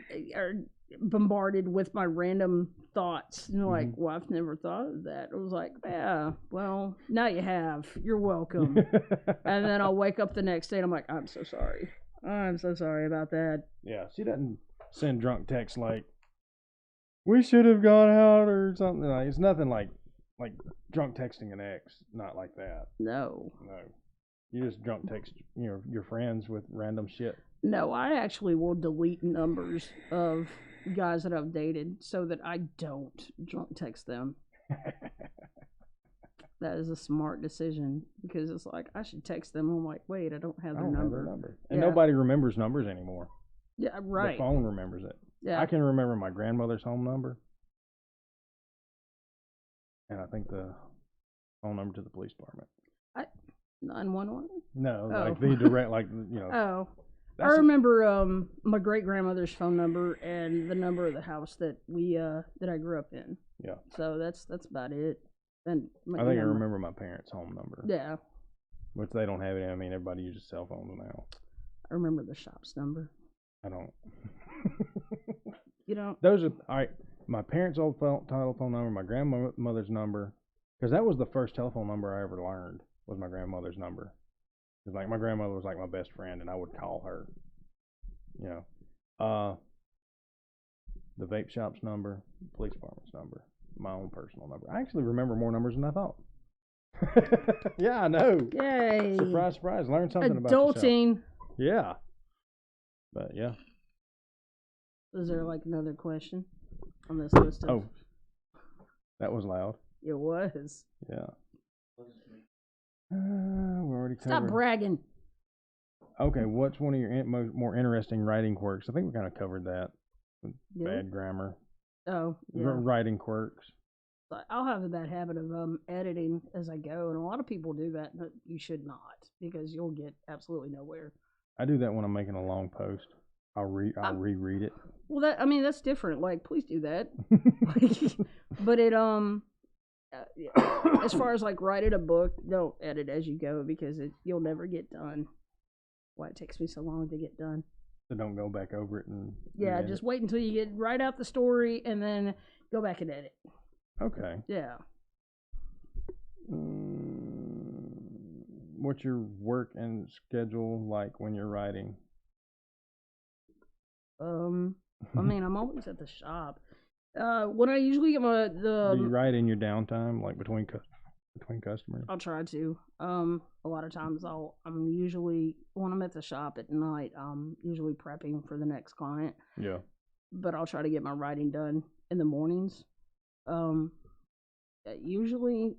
bombarded with my random thoughts. And like, well, I've never thought of that. I was like, yeah, well, now you have. You're welcome. And then I'll wake up the next day and I'm like, I'm so sorry. I'm so sorry about that. Yeah, she doesn't send drunk texts like, we should have gone out or something. Like, it's nothing like drunk texting an ex. Not like that. No. You just drunk text your friends with random shit. No, I actually will delete numbers of guys that I've dated so that I don't drunk text them. That is a smart decision, because it's like I should text them. I'm like, wait, I don't have their number. And nobody remembers numbers anymore. Yeah, right. The phone remembers it. Yeah. I can remember my grandmother's home number, and I think the phone number to the police department. 911? No, like the direct, Oh. I remember my great grandmother's phone number and the number of the house that I grew up in. Yeah. So that's about it. And I think I remember my parents' home number. Yeah. Which they don't have it. I mean, everybody uses cell phones now. I remember the shop's number. I don't. You don't? Those are all right. my parents' old telephone number, my grandmother's number, because that was the first telephone number I ever learned, was my grandmother's number. It's like my grandmother was like my best friend, and I would call her. You know, the vape shop's number, police department's number, my own personal number. I actually remember more numbers than I thought. Yeah, I know. Yay! Surprise, surprise! Learn something about yourself. Adulting. Yeah, but yeah. Is there like another question on this list? Of... Oh, that was loud. It was. Yeah. We already covered. Stop bragging. Okay, what's one of your more interesting writing quirks? I think we kind of covered that. Yeah. Bad grammar. Oh, yeah. Writing quirks. I'll have a bad habit of editing as I go, and a lot of people do that, but you should not, because you'll get absolutely nowhere. I do that when I'm making a long post. I'll reread it. Well, that's different. Like, please do that. But it as far as like writing a book, don't edit as you go, because you'll never get done. Why it takes me so long to get done. So don't go back over it and just wait until you write out the story and then go back and edit. Okay. Yeah. What's your work and schedule like when you're writing? I mean, I'm always at the shop. When I usually get Do you write in your downtime, like between customers? I'll try to. A lot of times I'm usually, when I'm at the shop at night, I'm usually prepping for the next client. Yeah. But I'll try to get my writing done in the mornings.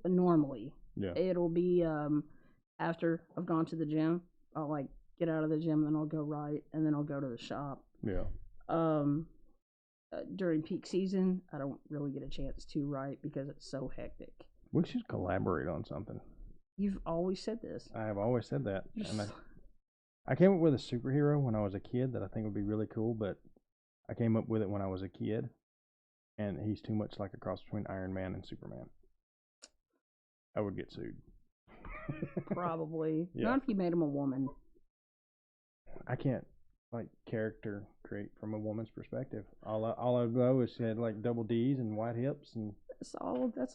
Normally, yeah, it'll be after I've gone to the gym. I'll like get out of the gym, then I'll go write, and then I'll go to the shop. Yeah. During peak season, I don't really get a chance to write because it's so hectic. We should collaborate on something. You've always said this. I have always said that. And I came up with a superhero when I was a kid that I think would be really cool, but I came up with it when I was a kid, and he's too much like a cross between Iron Man and Superman. I would get sued. Probably. Yeah. Not if you made him a woman. I can't like character create from a woman's perspective. All I know is she had like double D's and white hips, and that's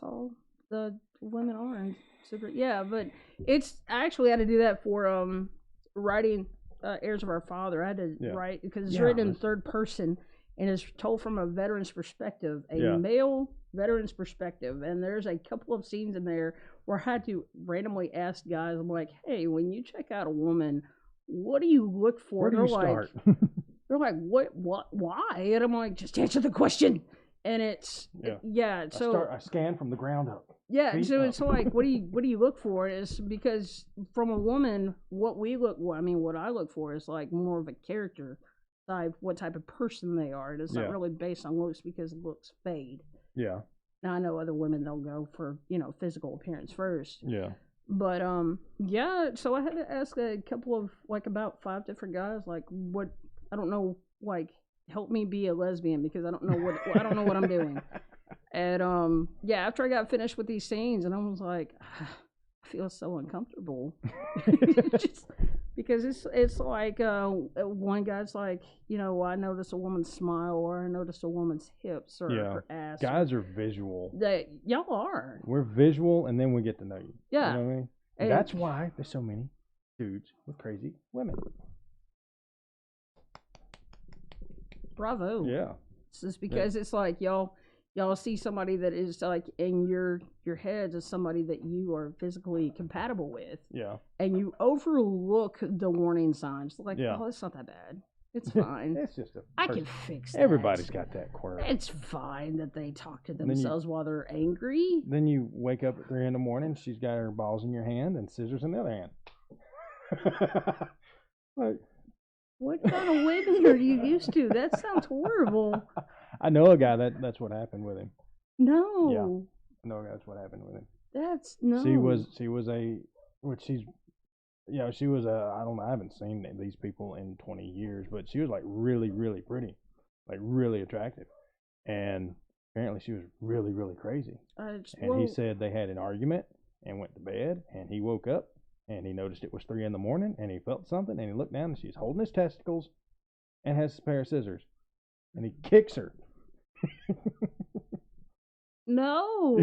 all the women are. And super, yeah, but I actually had to do that for writing Heirs of Our Father. I had to write, because it's written in third person and it's told from a veteran's perspective, male veteran's perspective. And there's a couple of scenes in there where I had to randomly ask guys, I'm like, hey, when you check out a woman, what do you look for? Where do you start? They're like, what, why? And I'm like, just answer the question. And it's, so I scan from the ground up. Yeah, so it's like, what do you look for? Is because from a woman, what I look for is like more of a character type, what type of person they are. It's not really based on looks, because looks fade. Yeah. Now I know other women, they'll go for, physical appearance first. Yeah. But so I had to ask a couple of about 5 different guys, like, what, I don't know, like, help me be a lesbian, because I don't know what I'm doing. And after I got finished with these scenes, and I was like, I feel so uncomfortable. Just because it's like one guy's like, I notice a woman's smile, or I notice a woman's hips, or her ass. Guys are visual. Y'all are. We're visual, and then we get to know you. Yeah. You know what I mean? And that's why there's so many dudes with crazy women. Bravo. Yeah. It's just because it's like y'all see somebody that is like in your heads as somebody that you are physically compatible with. Yeah. And you overlook the warning signs. Like, oh, it's not that bad. It's fine. It's just I can fix that. Everybody's got that quirk. It's fine that they talk to themselves while they're angry. Then you wake up at 3 a.m. She's got her balls in your hand and scissors in the other hand. Like, what kind of women are you used to? That sounds horrible. I know a guy that's what happened with him. No. Yeah. I know a guy that's what happened with him. That's no. She was I don't know, I haven't seen these people in 20 years, but she was like really, really pretty, like really attractive. And apparently she was really, really crazy. He said they had an argument and went to bed, and he woke up and he noticed it was 3 a.m. and he felt something, and he looked down and she's holding his testicles and has a pair of scissors, and he kicks her. No.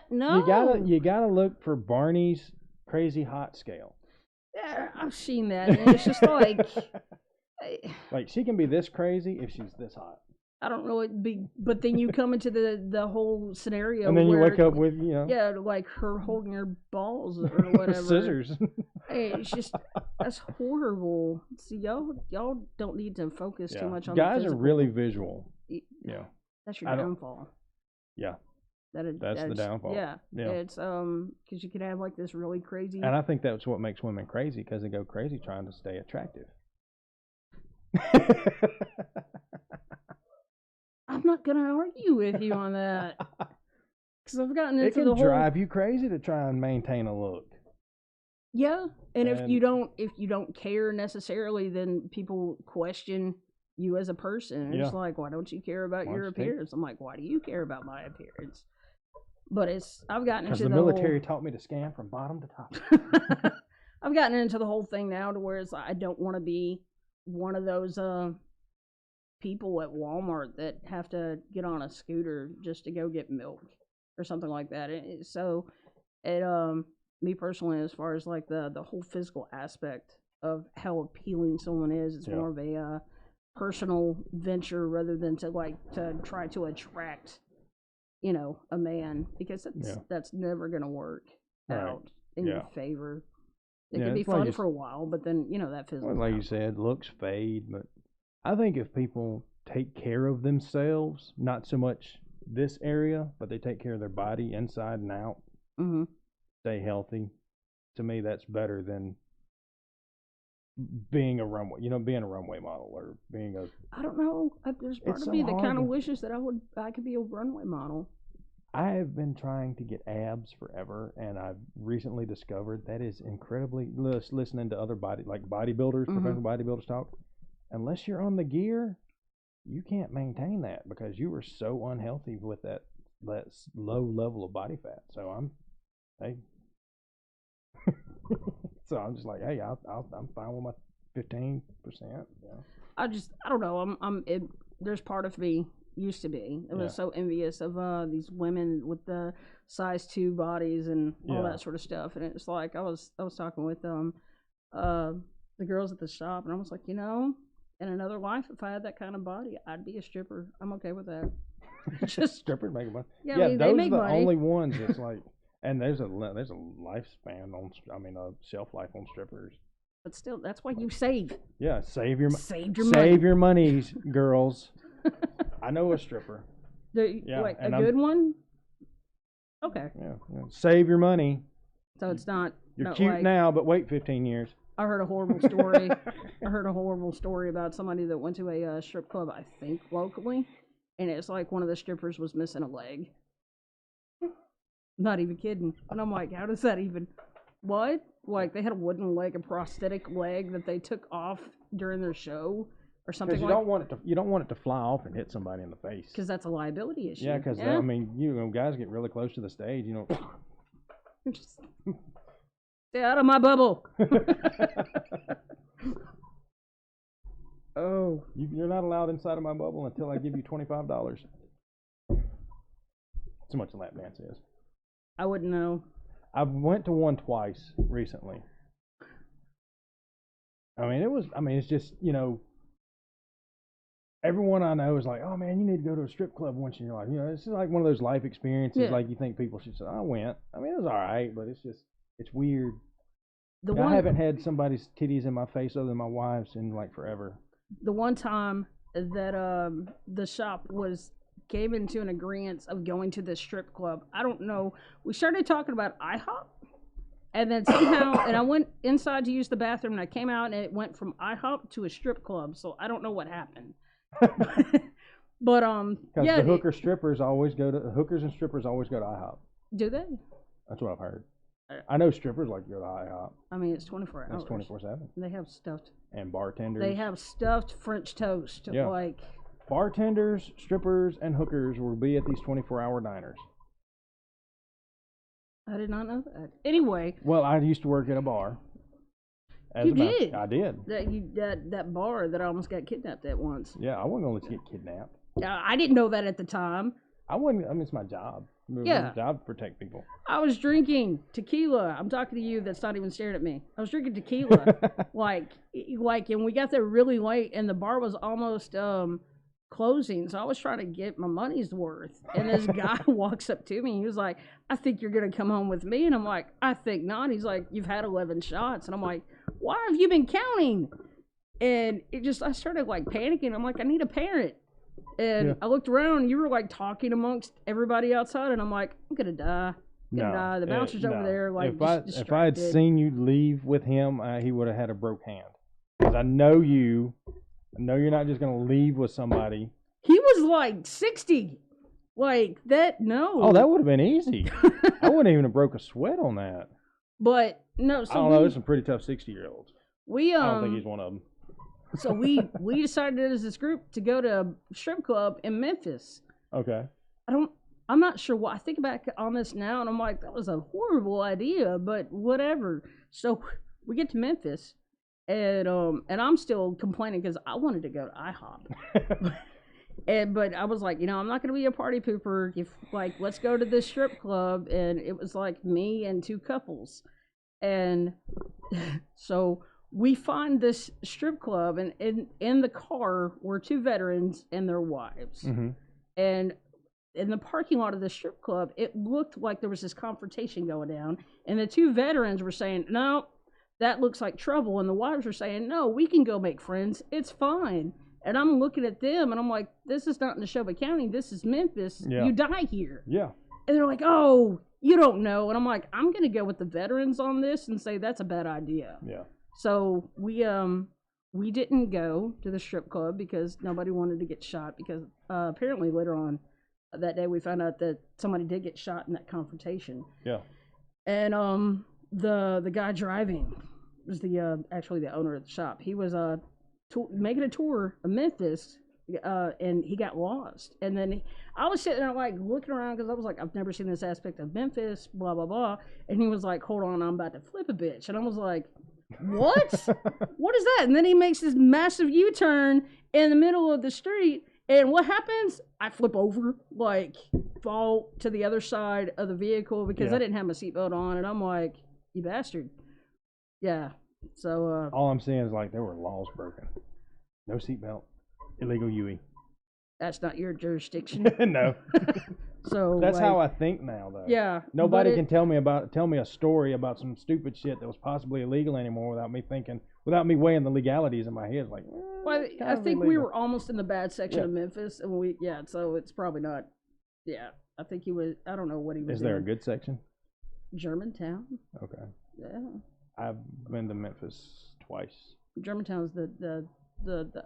No. You gotta look for Barney's crazy hot scale. Yeah, I've seen that, and it's just like, Like she can be this crazy if she's this hot. I don't know it'd be, but then you come into the whole scenario, And then you where, wake up with yeah, like her holding her balls or whatever. scissors. Hey, it's just that's horrible. See, y'all don't need to focus too much on guys the are physical. really visual. Yeah, That's your I don't- downfall. yeah, That's the downfall. Yeah, Yeah. It's because you could have like this really crazy. and I think that's what makes women crazy because they go crazy trying to stay attractive. I'm not gonna argue with you on that because I've gotten It into can the whole. drive you crazy to try and maintain a look. Yeah, and if And- you don't care necessarily, then people question you as a person. It's Yeah. like, why don't you care about Why your don't you take- appearance? I'm like, why do you care about my appearance? But I've gotten Because into the the military taught me to scan from bottom to top. whole. I've gotten into the whole thing now to where it's like, I don't want to be one of those people at Walmart that have to get on a scooter just to go get milk or something like that. Me personally, as far as like the whole physical aspect of how appealing someone is, it's more of a personal venture rather than to try to attract, a man, because that's never gonna work out in your favor. It can be it's like fun for a while, but then that fizzles Well, like out. you said, looks fade, but I think if people take care of themselves, not so much this area, but they take care of their body inside and out, Mm-hmm. stay healthy, to me that's better than being a runway model or being a. I don't know. There's part It's of so me that hard kind of to- wishes that I could be a runway model. I have been trying to get abs forever, and I've recently discovered that is incredibly. Listening to other bodybuilders, professional bodybuilders talk, unless you're on the gear, you can't maintain that because you were so unhealthy with that low level of body fat. So so I'm just like, hey, I'm fine with my 15%. I don't know. There's part of me used to be. It was so envious of these women with the size 2 bodies and all that sort of stuff. And it's like I was talking with the girls at the shop, and I was like, in another life, if I had that kind of body, I'd be a stripper. I'm okay with that. Just Strippers making money. Yeah, Yeah, I mean, they those are make the money. only ones. It's like, and there's a lifespan on. A shelf life on strippers. But still, that's why you save. Yeah, save your Save monies, girls. I know a stripper. Like a and good one. Okay, Yeah, save your money. so it's not. You're cute like, now, but wait 15 years. I heard a horrible story. I heard a horrible story about somebody that went to a strip club, I think locally, and it's like one of the strippers was missing a leg. Not even kidding. And I'm like, how does that even? What? Like they had a wooden leg, a prosthetic leg that they took off during their show or something Because you don't want it to fly off and hit somebody in the face. Because that's a liability issue. Yeah, because I mean, guys get really close to the stage. Just stay out of my bubble. Oh. You're not allowed inside of my bubble until I give you $25. That's how much a lap dance is. I wouldn't know. I went to one twice recently. It's just, everyone I know is like, oh man, you need to go to a strip club once in your life. It's like one of those life experiences like you think people should say. I went. I mean, it was all right, but it's weird. I haven't had somebody's titties in my face other than my wife's in like forever. The one time that the shop came into an agreement of going to the strip club, I don't know. We started talking about IHOP, and then somehow, and I went inside to use the bathroom, and I came out, and it went from IHOP to a strip club. So I don't know what happened. But Because the hookers and strippers always go to IHOP. Do they? That's what I've heard. I know strippers like to go to IHOP. I mean, it's 24 hours. It's 24/7. They have stuffed. And bartenders. They have stuffed French toast. Yeah. Like bartenders, strippers, and hookers will be at these 24-hour diners. I did not know that. Anyway. Well, I used to work at a bar. You did? I did. That bar that I almost got kidnapped at once. Yeah, I wasn't going to let you get kidnapped. I didn't know that at the time. I wouldn't. I mean, it's my job. It's Yeah. my job to protect people. I was drinking tequila. I'm talking to you that's not even staring at me. I was drinking tequila. And we got there really late and the bar was almost closing. So I was trying to get my money's worth. And this guy walks up to me. He was like, I think you're going to come home with me. And I'm like, I think not. He's like, you've had 11 shots. And I'm like, why have you been counting? And I started like panicking. I'm like, I need a parent. And I looked around and you were like talking amongst everybody outside. And I'm like, I'm going to die. The bouncer's over there. Like, if I had seen you leave with him, he would have had a broke hand. Because I know you. I know you're not just going to leave with somebody. He was like 60. Like that, no. Oh, that would have been easy. I wouldn't even have broke a sweat on that. But no, so I don't know. There's some pretty tough 60-year-olds. I don't think he's one of them. So we decided as this group to go to a strip club in Memphis. Okay. I'm not sure why. I think back on this now and I'm like, that was a horrible idea, but whatever. So we get to Memphis and I'm still complaining because I wanted to go to IHOP. But I was like, I'm not gonna be a party pooper. Let's go to this strip club. And it was like me and two couples. And so we find this strip club, and in the car were two veterans and their wives. Mm-hmm. And in the parking lot of the strip club, it looked like there was this confrontation going down. And the two veterans were saying, no, that looks like trouble. And the wives were saying, no, we can go make friends. It's fine. And I'm looking at them, and I'm like, this is not in Neshoba County. This is Memphis. Yeah. You die here. Yeah. And they're like, oh, you don't know. And I'm like, I'm going to go with the veterans on this and say that's a bad idea. Yeah. So we didn't go to the strip club because nobody wanted to get shot because apparently later on that day we found out that somebody did get shot in that confrontation. Yeah. And the guy driving was actually the owner of the shop. He was making a tour of Memphis and he got lost. And then I was sitting there like looking around because I was like, I've never seen this aspect of Memphis, blah, blah, blah. And he was like, hold on, I'm about to flip a bitch. And I was like, what? What is that? And then he makes this massive U-turn in the middle of the street. And what happens? I flip over, like fall to the other side of the vehicle because I didn't have my seatbelt on. And I'm like, you bastard. Yeah. So all I'm saying is like there were laws broken. No seatbelt. Illegal UE. That's not your jurisdiction. No. So that's how I think now, though. Yeah. Nobody can tell me a story about some stupid shit that was possibly illegal anymore without me weighing the legalities in my head. Like, well, I think we were almost in the bad section of Memphis, and so it's probably not. Yeah, I think he was. I don't know what he was. Is there a good section? Germantown. Okay. Yeah. I've been to Memphis twice. Germantown's the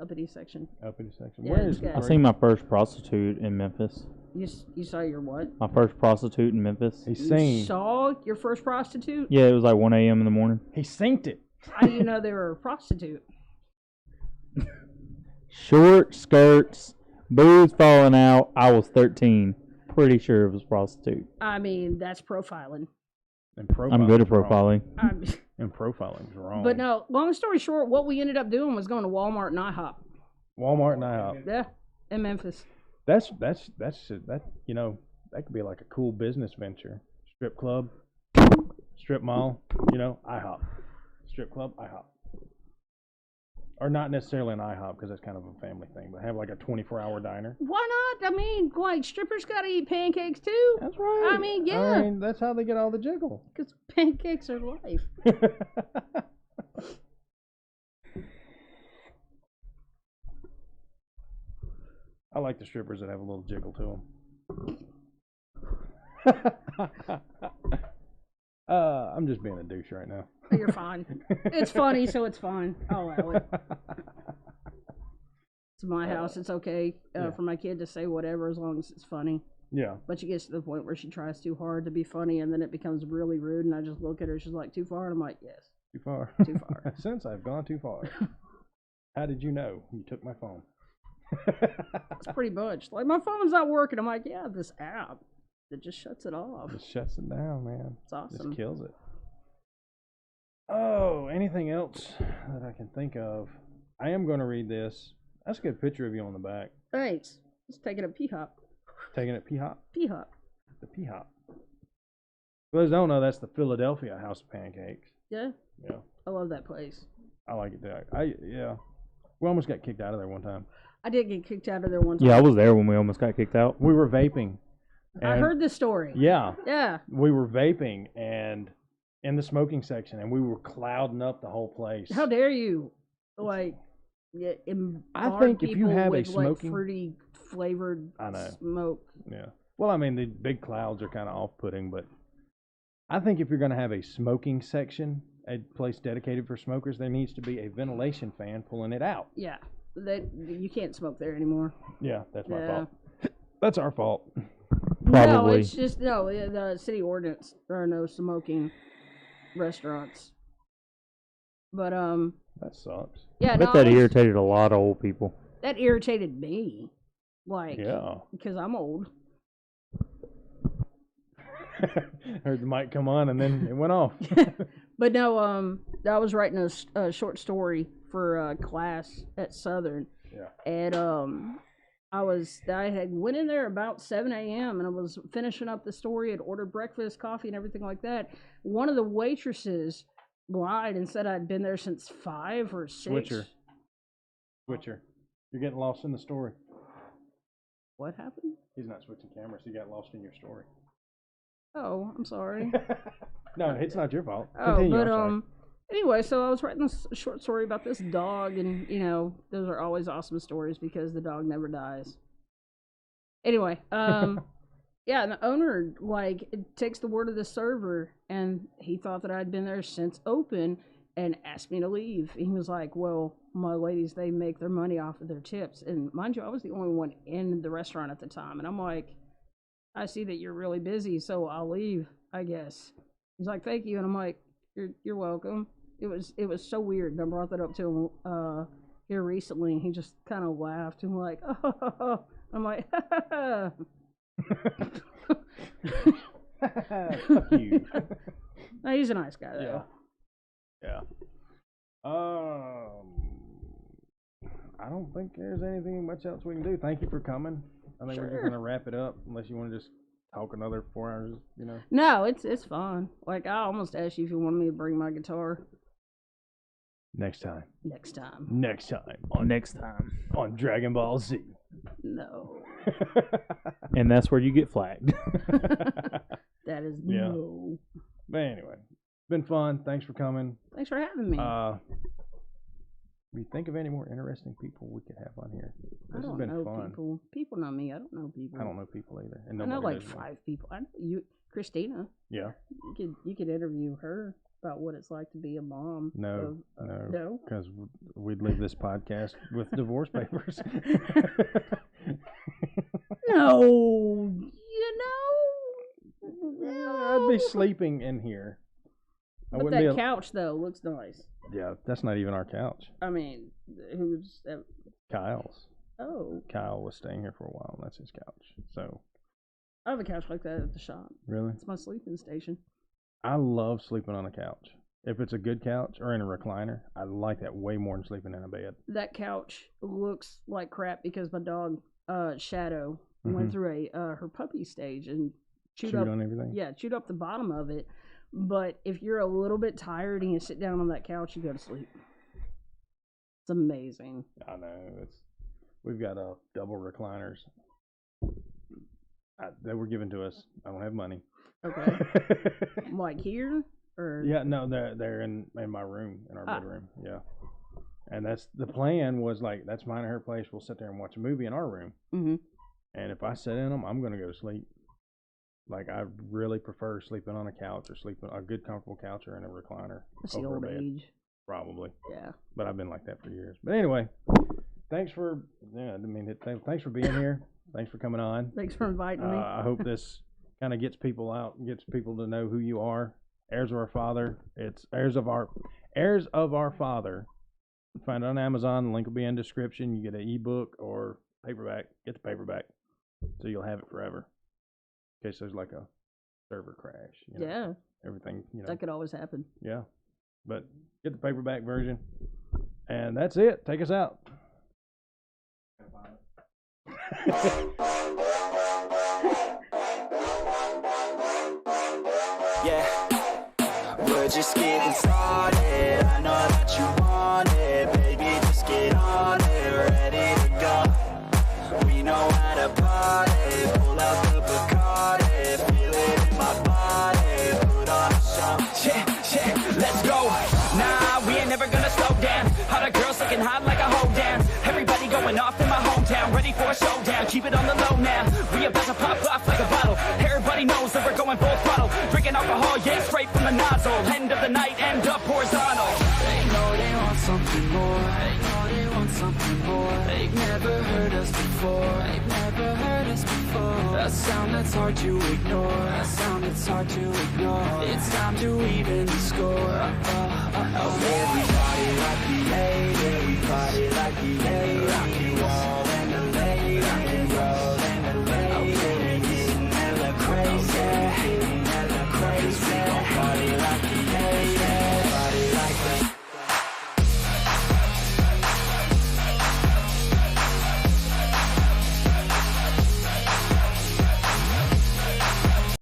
uppity section. Uppity section. Yeah, Where is I seen my first prostitute in Memphis. You saw your what? My first prostitute in Memphis. He seen. You saw your first prostitute? Yeah, it was like 1 a.m. in the morning. He synced it. How do you know they were a prostitute? Short skirts, boobs falling out. I was 13. Pretty sure it was prostitute. I mean, that's profiling. And I'm good at profiling. And profiling is wrong. But no, long story short, what we ended up doing was going to Walmart and IHOP. Walmart and IHOP. Yeah, in Memphis. That could be like a cool business venture. Strip club, strip mall, IHOP. Strip club, IHOP. Or not necessarily an IHOP because that's kind of a family thing, but have like a 24-hour diner. Why not? I mean, like strippers got to eat pancakes too. That's right. I mean, yeah. That's how they get all the jiggle. Because pancakes are life. I like the strippers that have a little jiggle to them. I'm just being a douche right now. You're fine. It's funny, so it's fine. I'll allow it. It's my house. It's okay for my kid to say whatever as long as it's funny. Yeah. But she gets to the point where she tries too hard to be funny, and then it becomes really rude, and I just look at her. She's like, too far? And I'm like, yes. Too far. Too far. Since I've gone too far. How did you know? You took my phone. That's pretty much. Like, my phone's not working. I'm like, yeah, this app. It just shuts it off. Just shuts it down, man. It's awesome. Just kills it. Oh, anything else that I can think of? I am going to read this. That's a good picture of you on the back. Thanks. Just taking a pee hop. Taking it P-Hop? P-Hop. The P-Hop. For those who don't know, that's the Philadelphia House of Pancakes. Yeah. Yeah. I love that place. I like it too. Yeah. We almost got kicked out of there one time. I did get kicked out of there one time. Yeah, I was there when we almost got kicked out. We were vaping. I heard this story. Yeah. Yeah. We were vaping and in the smoking section, and we were clouding up the whole place. How dare you? Like, I think if you have a with, smoking, like, fruity flavored smoke. Yeah. Well, I mean, the big clouds are kind of off-putting, but I think if you're going to have a smoking section, a place dedicated for smokers, there needs to be a ventilation fan pulling it out. Yeah. You can't smoke there anymore. Yeah, that's my fault. That's our fault. Probably. No, it's just the city ordinance. There are no smoking restaurants. But that sucks. Yeah, I bet that irritated a lot of old people. That irritated me. Like, yeah, because I'm old. Heard the mic come on and then it went off. But no, I was writing a short story for class at Southern. Yeah. And I had went in there about 7 a.m. and I was finishing up the story. I'd ordered breakfast, coffee, and everything like that. One of the waitresses lied and said I'd been there since 5 or 6. Switcher. You're getting lost in the story. What happened? He's not switching cameras. He got lost in your story. Oh, I'm sorry. No, it's not your fault. Oh, Continue, but anyway, so I was writing this short story about this dog, and those are always awesome stories because the dog never dies. Anyway, yeah, and the owner takes the word of the server, and he thought that I'd been there since open, and asked me to leave. And he was like, "Well, my ladies, they make their money off of their tips," and mind you, I was the only one in the restaurant at the time, and I'm like, "I see that you're really busy, so I'll leave, I guess." He's like, "Thank you," and I'm like, "You're welcome." It was so weird. And I brought that up to him here recently, and he just kind of laughed and like, "Oh," I'm like, Fuck you. No, he's a nice guy though. Yeah. I don't think there's anything much else we can do. Thank you for coming. I think we're just gonna wrap it up, unless you want to just talk another 4 hours, No, it's fun. Like, I almost asked you if you wanted me to bring my guitar. Next time. Next time. On Dragon Ball Z. No. And that's where you get flagged. That is no. But anyway, it's been fun. Thanks for coming. Thanks for having me. Do you think of any more interesting people we could have on here? This has been fun. People. People know me. I don't know people. I don't know people either. And I know like 5 people. I know you, Christina. Yeah. You could interview her about what it's like to be a mom. No, no, because we'd leave this podcast with divorce papers. No, I'd be sleeping in here. But that couch though looks nice. Yeah, that's not even our couch. I mean, who's Kyle's. Oh. Kyle was staying here for a while, and that's his couch. So I have a couch like that at the shop. Really? It's my sleeping station. I love sleeping on a couch. If it's a good couch or in a recliner, I like that way more than sleeping in a bed. That couch looks like crap because my dog, Shadow, went through her puppy stage and chewed up on everything. Yeah, chewed up the bottom of it. But if you're a little bit tired and you sit down on that couch, you go to sleep. It's amazing. I know. We've got double recliners that were given to us. I don't have money. Okay. Like here? Or yeah, no, they're in my room, in our bedroom. Yeah. And that's the plan was like, that's mine and her place. We'll sit there and watch a movie in our room. Mm-hmm. And if I sit in them, I'm going to go to sleep. Like, I really prefer sleeping on a couch or sleeping a good, comfortable couch or in a recliner. That's the old age. Probably. Yeah. But I've been like that for years. But anyway, thanks for thanks for being here. Thanks for coming on. Thanks for inviting me. I hope this kind of gets people out, gets people to know who you are. Heirs of Our Father. It's Heirs of Our Father. Find it on Amazon. The link will be in the description. You get an ebook or paperback. Get the paperback, so you'll have it forever. In case there's like a server crash. Yeah. Everything. That could always happen. Yeah. But get the paperback version. And that's it. Take us out. yeah. We're just getting started. I know that you want it, baby, just get on it, ready to go. We know how to party, pull out the Bacardi, feel it in my body, put on a show. Yeah, let's go. Nah, we ain't never gonna slow down. All the girls looking hot like a hoe down. Everybody going off in my hometown, ready for a showdown. Keep it on the low now. We about to pop off like a bottle. Everybody knows that we're going full throttle. Drinking alcohol, yeah, straight from the nozzle. End of the night, end up horizontal. They know they want something more. They know they want something more. They've never heard us before. They've never heard us before. A sound that's hard to ignore. A sound that's hard to ignore. It's time to even the score. Everybody like we hate it.